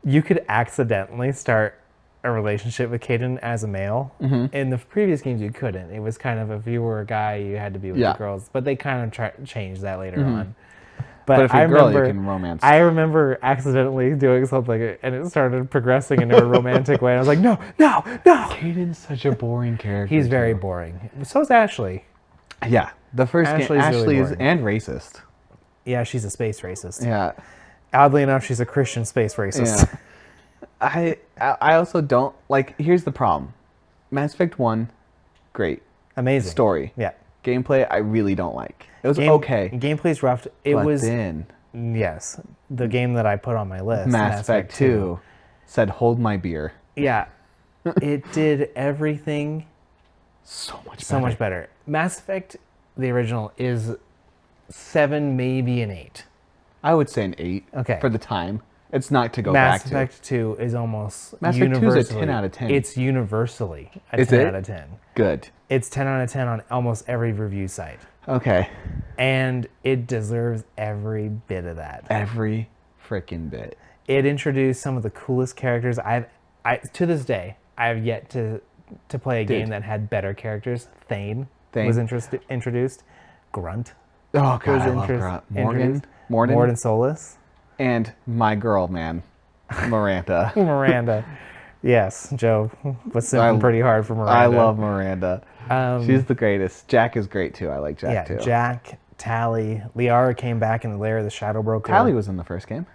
you could accidentally start a relationship with Caden as a male. Mm-hmm. In the previous games, you couldn't. It was kind of if you were a guy, you had to be with the girls. But they kind of changed that later on. But if you're a girl, you can romance. I remember accidentally doing something, and it started progressing into a romantic way. And I was like, no. Caden's such a boring character. He's very boring. So is Ashley. Yeah, the first game, Ashley is and racist. Yeah, she's a space racist. Yeah. Oddly enough, she's a Christian space racist. Yeah. I also don't like. Here's the problem. Mass Effect 1, great, amazing story. Yeah. Gameplay, I really don't like. It was okay. Gameplay's rough. Yes, the game that I put on my list, Mass Effect 2, said, "Hold my beer." Yeah, it did everything so much better. Mass Effect, the original, is 7, maybe an 8. I would say an 8. Okay, for the time, it's not to go back to. Mass Effect 2 is almost Mass Effect 2 is a 10 out of 10. It's universally a 10 out of 10. Good. It's 10 out of 10 on almost every review site. Okay. And it deserves every bit of that. Every freaking bit. It introduced some of the coolest characters to this day. I have yet to play a game that had better characters. Thane was introduced. Grunt. Oh god, I love Grunt. Morden Solis. And my girl, man, Miranda. Miranda. Yes, Joe was simping pretty hard for Miranda. I love Miranda. She's the greatest. Jack is great too. I like Jack too. Jack, Tally, Liara came back in the Lair of the Shadow Broker. Tally was in the first game.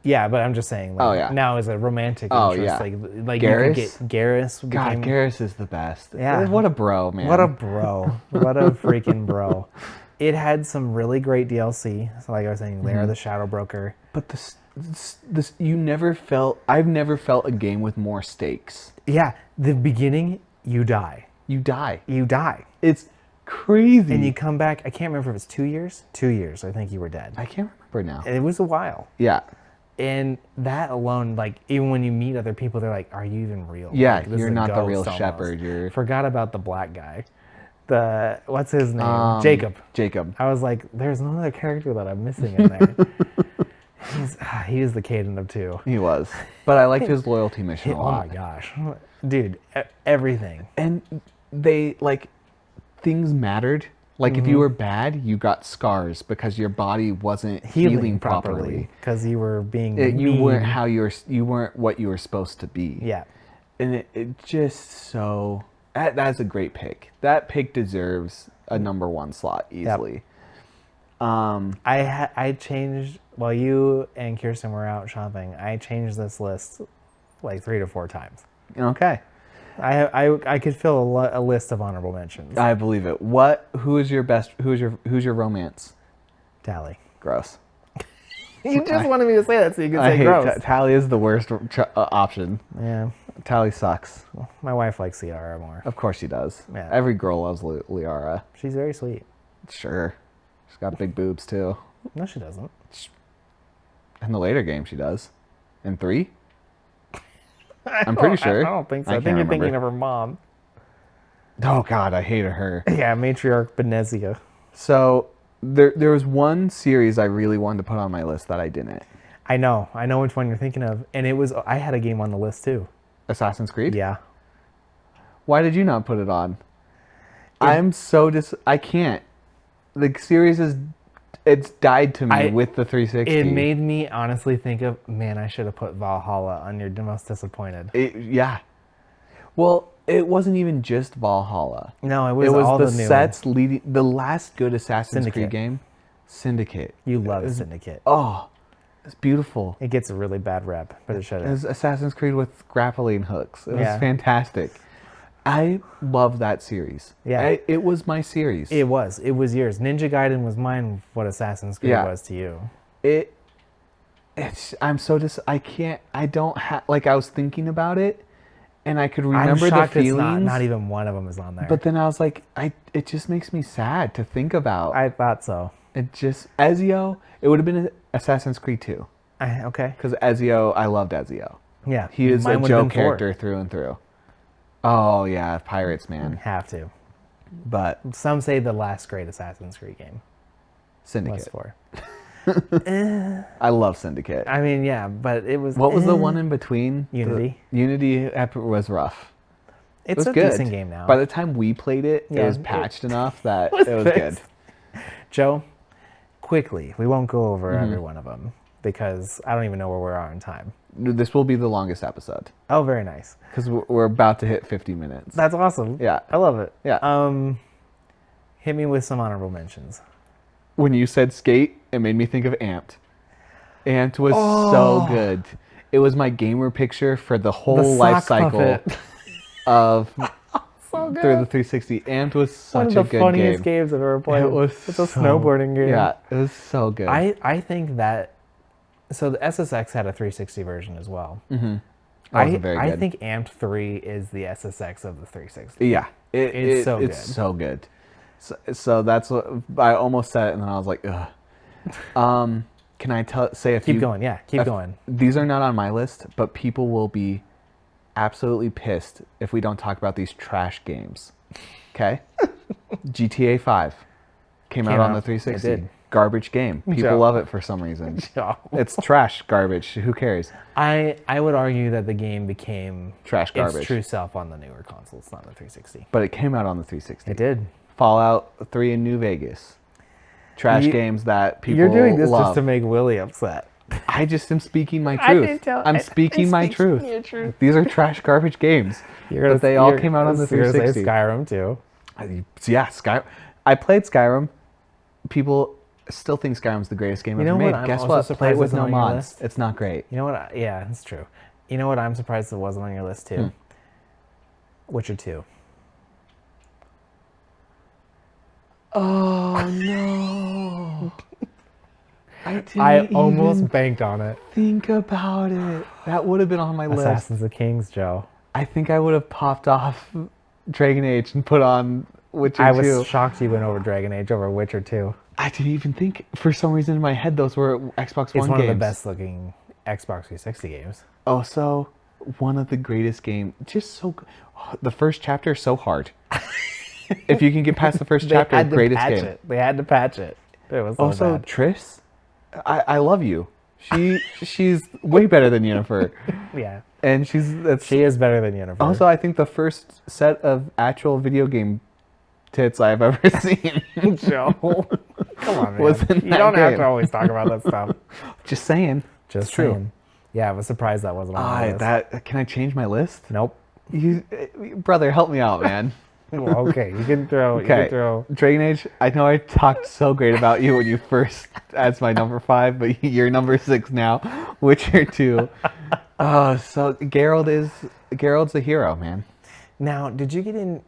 Yeah, but I'm just saying. Like, now as a romantic interest, like Garrus? You could get Garrus. God, Garrus is the best. Yeah, what a bro, man. What a bro. What a freaking bro. It had some really great DLC. So like I was saying, Lair of the Shadow Broker. But this I've never felt a game with more stakes. Yeah, the beginning, you die. You die. It's crazy. And you come back, I can't remember if it's 2 years. 2 years, I think you were dead. I can't remember now. It was a while. Yeah. And that alone, like, even when you meet other people, they're like, are you even real? Yeah, like, you're not the real Shepherd. Forgot about the black guy. What's his name? Jacob. I was like, there's no other character that I'm missing in there. He was the Caden of 2. He was. But I liked his loyalty mission a lot. Oh my gosh. Dude, everything. And they, like, things mattered. Like, if you were bad, you got scars because your body wasn't healing properly. Because you were being you weren't what you were supposed to be. Yeah. And it just so... That's a great pick. That pick deserves a number 1 slot easily. Yep. I changed... While you and Kirsten were out shopping, I changed this list like 3 to 4 times. Okay. I could fill a list of honorable mentions. I believe it. Who's your romance? Tally. Gross. You just wanted me to say that so you could say gross. Tally is the worst option. Yeah. Tally sucks. Well, my wife likes Liara more. Of course she does. Yeah. Every girl loves Liara. She's very sweet. Sure. She's got big boobs too. No, she doesn't. In the later game, she does. In 3? I'm pretty sure. I don't think so. I think you're thinking of her mom. Oh, God, I hated her. Yeah, Matriarch Benezia. So, there was one series I really wanted to put on my list that I didn't. I know which one you're thinking of. And I had a game on the list, too. Assassin's Creed? Yeah. Why did you not put it on? I can't. The series it's died to me with the 360. It made me honestly think of, man, I should have put Valhalla on your most disappointed. Yeah. Well, it wasn't even just Valhalla. No, it was all the new sets leading. The last good Assassin's Creed game, Syndicate. You love Syndicate. Oh, it's beautiful. It gets a really bad rep, but it shouldn't. It was Assassin's Creed with grappling hooks. It was fantastic. I love that series. Yeah. It was my series. It was yours. Ninja Gaiden was mine, what Assassin's Creed was to you. I don't have, like, I was thinking about it, and I could remember the feelings. Not even one of them is on there. But then I was like, it just makes me sad to think about. I thought so. Ezio, it would have been Assassin's Creed 2. Okay. Because Ezio, I loved Ezio. Yeah. He is a Joe character through and through. Oh, yeah, Pirates, man. Have to. But some say the last great Assassin's Creed game. Syndicate. I love Syndicate. I mean, yeah, but it was. What was the one in between? Unity. Unity was rough. It's a good. decent game now. By the time we played it, it was patched enough that it was good. Joe, quickly, we won't go over every one of them because I don't even know where we are in time. This will be the longest episode. Oh, very nice. Because we're about to hit 50 minutes. That's awesome. Yeah. I love it. Yeah. Hit me with some honorable mentions. When you said Skate, it made me think of Amped. Amped was so good. It was my gamer picture for the whole life cycle of so good. through the 360. Amped was such a good game. One of the funniest games I've ever played. It was It's a snowboarding game. Yeah, it was so good. I think that... So the SSX had a 360 version as well. Mm-hmm. Very good. I think Amped 3 is the SSX of the 360. Yeah. It's so good. It's so good. So that's what... I almost said it, and then I was like, ugh. Can I say a few... Keep going, yeah. Keep going. These are not on my list, but people will be absolutely pissed if we don't talk about these trash games. Okay? GTA 5 came out on the 360. It did. Garbage game. People love it for some reason. It's trash garbage. Who cares? I would argue that the game became trash garbage. Its true self on the newer consoles, not the 360. But it came out on the 360. It did. Fallout 3 in New Vegas. Trash games that people love. You're doing this just to make Willie upset. I just am speaking my truth. I'm speaking my truth. These are trash garbage games. But they all came out on the 360. Skyrim too. Yeah, Skyrim. I played Skyrim. People still think Skyrim's the greatest game ever made. Guess what? Play it with no mods. It's not great. You know what? Yeah, that's true. You know what? I'm surprised it wasn't on your list too. Witcher 2. Oh no! I almost banked on it. Think about it. That would have been on my list. Assassins of Kings, Joe. I think I would have popped off Dragon Age and put on Witcher 2. I was shocked you went over Dragon Age over Witcher 2. I didn't even think, for some reason in my head, those were Xbox One games. It's one of the best looking Xbox 360 games. Oh, so one of the greatest games. Just so good. The first chapter is so hard. If you can get past the first chapter, greatest game. They had to patch it. It was so also bad. Triss, I love you. She's way better than Yennefer. Yeah, and she is better than Yennefer. Also, I think the first set of actual video game tits I've ever seen. Joe, come on, man. You don't have to always talk about that stuff. Just saying. Just saying. True. Yeah, I was surprised that wasn't on my list. Can I change my list? Nope. Brother, help me out, man. Well, okay, you can throw. Dragon Age. I know I talked so great about you when you first asked my number 5, but you're number 6 now. Witcher 2. So Geralt's a hero, man. Now, did you get in?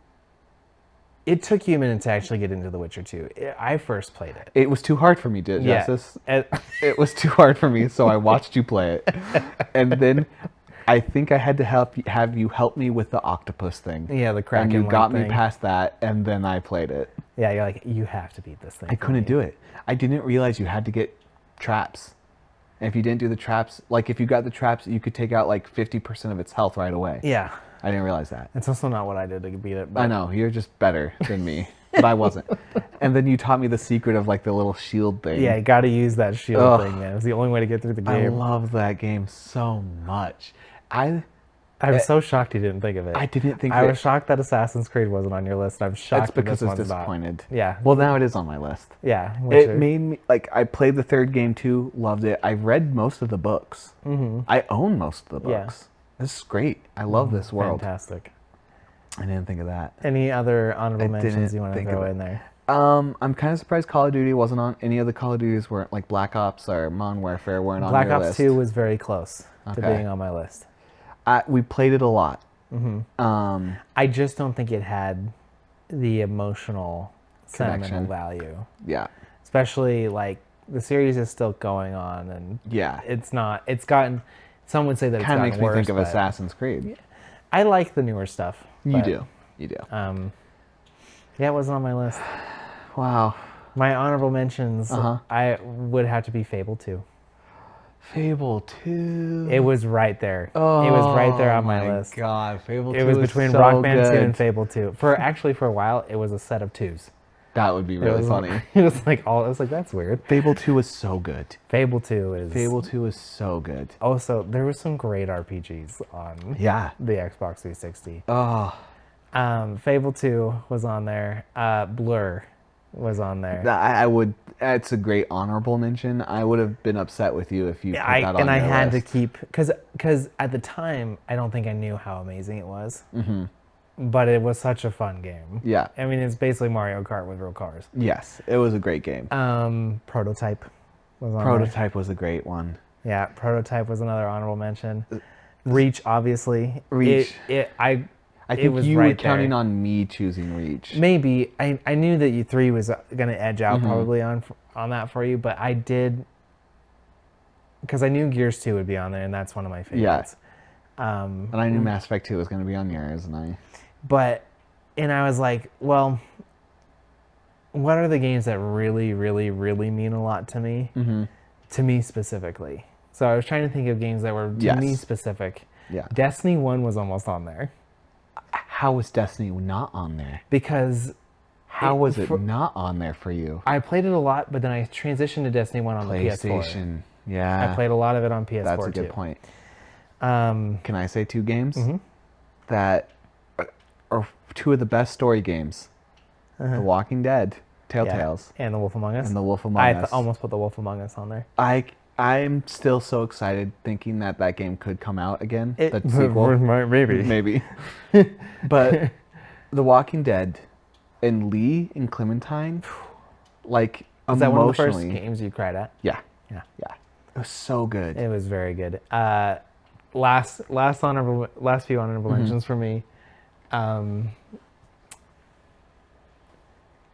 It took you a minute to actually get into The Witcher 2. I first played it. It was too hard for me, Justice. It was too hard for me, so I watched you play it, and then I think I had to have you help me with the octopus thing. Yeah, the Kraken. And you got me past that, and then I played it. Yeah, you're like, you have to beat this thing. I couldn't do it. I didn't realize you had to get traps. And if you didn't do the traps, like if you got the traps, you could take out like 50% of its health right away. Yeah. I didn't realize that. It's also not what I did to beat it. But... I know, you're just better than me. But I wasn't. And then you taught me the secret of like the little shield thing. Yeah, you got to use that shield thing, man. It's the only way to get through the game. I love that game so much. I was so shocked you didn't think of it. I didn't think I was shocked that Assassin's Creed wasn't on your list. I'm shocked because I was disappointed. Yeah. Well, now it is on my list. Yeah. It made me, like, I played the third game too, loved it. I read most of the books. Mm-hmm. I own most of the books. Yeah. This is great. I love this world. Fantastic. I didn't think of that. Any other honorable mentions you want to throw in there? I'm kind of surprised Call of Duty wasn't on. Any of the Call of Duties weren't, like Black Ops or Modern Warfare weren't on your list. Black Ops 2 was very close to being on my list. We played it a lot. Mm-hmm. I just don't think it had the emotional, sentimental value. Yeah. Especially, like, the series is still going on, and yeah, it's not. It's gotten. Some would say that it's gotten worse. Kind of makes me think of Assassin's Creed. I like the newer stuff. You do. Yeah, it wasn't on my list. Wow. My honorable mentions. I would have to be Fable 2. Fable 2. It was right there. Oh, it was right there on my list. God, Fable 2. It was between Rock Band 2 and Fable 2. For a while, it was a set of 2s. That would be really funny. It was like all. I was like, that's weird. Fable 2 was so good. Fable 2 is. Fable 2 is so good. Also, there was some great RPGs on the Xbox 360. Oh. Fable 2 was on there. Blur was on there. I would. It's a great honorable mention. I would have been upset with you if you put that on your list. And I had to keep because at the time I don't think I knew how amazing it was. Mm-hmm. But it was such a fun game. Yeah. I mean, it's basically Mario Kart with real cars. Yes, it was a great game. Prototype was on Prototype was a great one. Yeah, Prototype was another honorable mention. Reach, obviously. Reach. I think you were counting on me choosing Reach. Maybe. I knew that U3 was going to edge out probably on that for you, but I did... Because I knew Gears 2 would be on there, and that's one of my favorites. Yeah. And I knew Mass Effect 2 was going to be on yours, and I was like, well, what are the games that really, really, really mean a lot to me? Mm-hmm. To me specifically. So I was trying to think of games that were to me specific. Yeah. Destiny 1 was almost on there. How was Destiny not on there? Because... How was it not on there for you? I played it a lot, but then I transitioned to Destiny 1 on the PS4. PlayStation, yeah. I played a lot of it on PS4 That's a good point. Can I say two games that are two of the best story games? The Walking Dead, Telltales. Yeah. And The Wolf Among Us. And The Wolf Among Us. I almost put The Wolf Among Us on there. I'm still so excited thinking that game could come out again. The sequel. Maybe. But The Walking Dead and Lee and Clementine, like, was emotionally. that one of the first games you cried at? Yeah. It was so good. It was very good. Last few honorable mentions for me.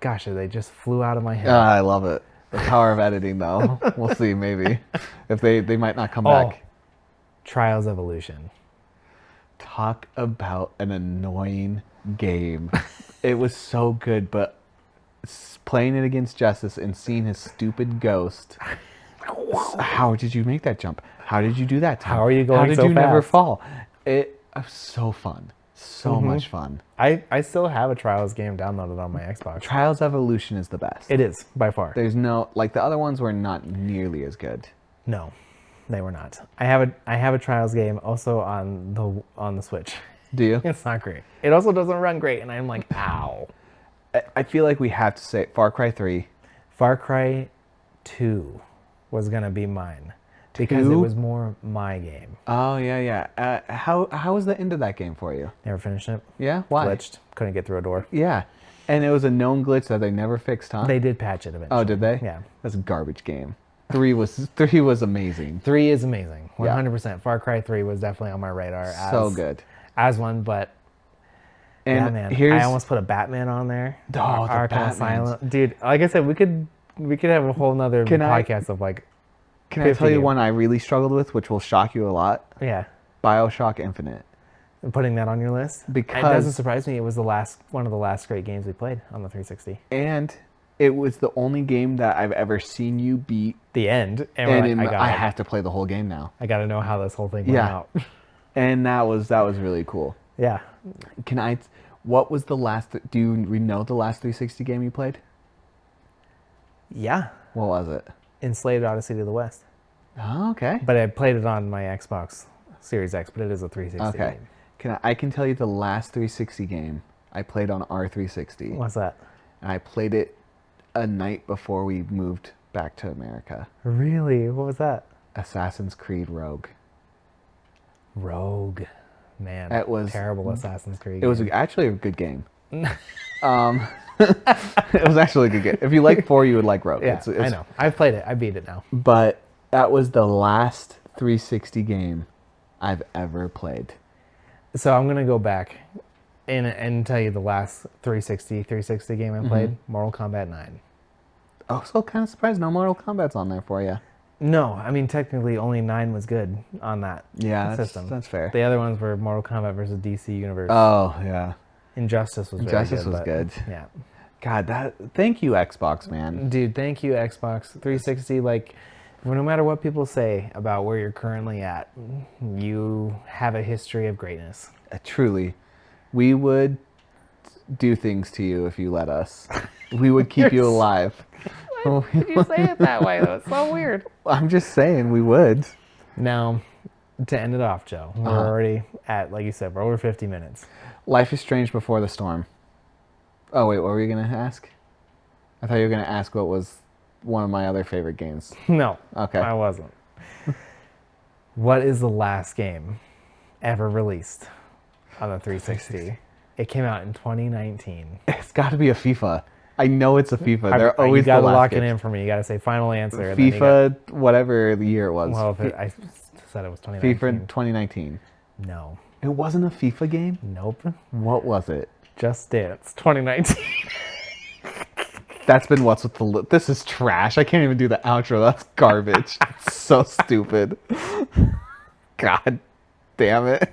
Gosh, they just flew out of my head. I love it. The power of editing, though. We'll see, maybe. If they might not come back. Trials Evolution. Talk about an annoying game. It was so good, but playing it against Justice and seeing his stupid ghost. How did you make that jump? How did you do that time? How are you going so fast? How did you never fall? It was so fun. So much fun. I still have a Trials game downloaded on my Xbox. Trials Evolution is the best. It is, by far. There's no... Like, the other ones were not nearly as good. No, they were not. I have a Trials game also on the Switch. Do you? It's not great. It also doesn't run great, and I'm like, ow. I feel like we have to say Far Cry 3. Far Cry 2 was going to be mine. Because it was more my game. Oh, yeah. How was the end of that game for you? Never finished it. Yeah? Why? Glitched. Couldn't get through a door. Yeah. And it was a known glitch that they never fixed, huh? They did patch it eventually. Oh, did they? Yeah. That's a garbage game. 3 was amazing. 3 is amazing. 100%. Yeah. Far Cry 3 was definitely on my radar. So good. As one, but... And yeah, man. I almost put a Batman on there. Oh, the Batman. Dude, like I said, we could have a whole nother podcast of like... Can I tell you one I really struggled with, which will shock you a lot? Yeah. BioShock Infinite. And putting that on your list? Because... It doesn't surprise me. It was one of the last great games we played on the 360. And it was the only game that I've ever seen you beat. The end. And I have to play the whole game now. I got to know how this whole thing went out. And that was really cool. Yeah. What was the last... Do you know the last 360 game you played? Yeah. What was it? Enslaved Odyssey to the West. Oh, okay. But I played it on my Xbox Series X, but it is a 360 game. I can tell you the last 360 game I played on our 360. What's that? And I played it a night before we moved back to America. Really? What was that? Assassin's Creed Rogue. Rogue. Man, it was terrible Assassin's Creed. It was actually a good game. It was actually a good game. If you like 4, you would like Rogue. Yeah, I know. I've played it. I beat it now. But that was the last 360 game I've ever played. So I'm going to go back and tell you the last 360 game I played. Mortal Kombat 9. Oh, so kind of surprised no Mortal Kombat's on there for you. No, I mean, technically only 9 was good on that system. That's fair. The other ones were Mortal Kombat versus DC Universe. Oh, yeah. Injustice was very good. Injustice was good. Yeah. God, thank you, Xbox, man. Dude, thank you, Xbox 360. Like, no matter what people say about where you're currently at, you have a history of greatness. Truly. We would do things to you if you let us. we would keep you alive. Why did you say it that way? That was so weird. I'm just saying we would. Now, to end it off, Joe, we're already at, like you said, we're over 50 minutes. Life is Strange Before the Storm. Oh, wait, what were you going to ask? I thought you were going to ask what was one of my other favorite games. No, okay. I wasn't. What is the last game ever released on the 360? It came out in 2019. It's got to be a FIFA. I know it's a FIFA. They're always you got to the last lock game. it in for me. You got to say final answer. FIFA, whatever the year it was. Well, I said it was 2019. FIFA 2019. No. It wasn't a FIFA game? Nope. What was it? Just Dance 2019. That's been What's with the... This is trash. I can't even do the outro. That's garbage. It's so stupid. God damn it.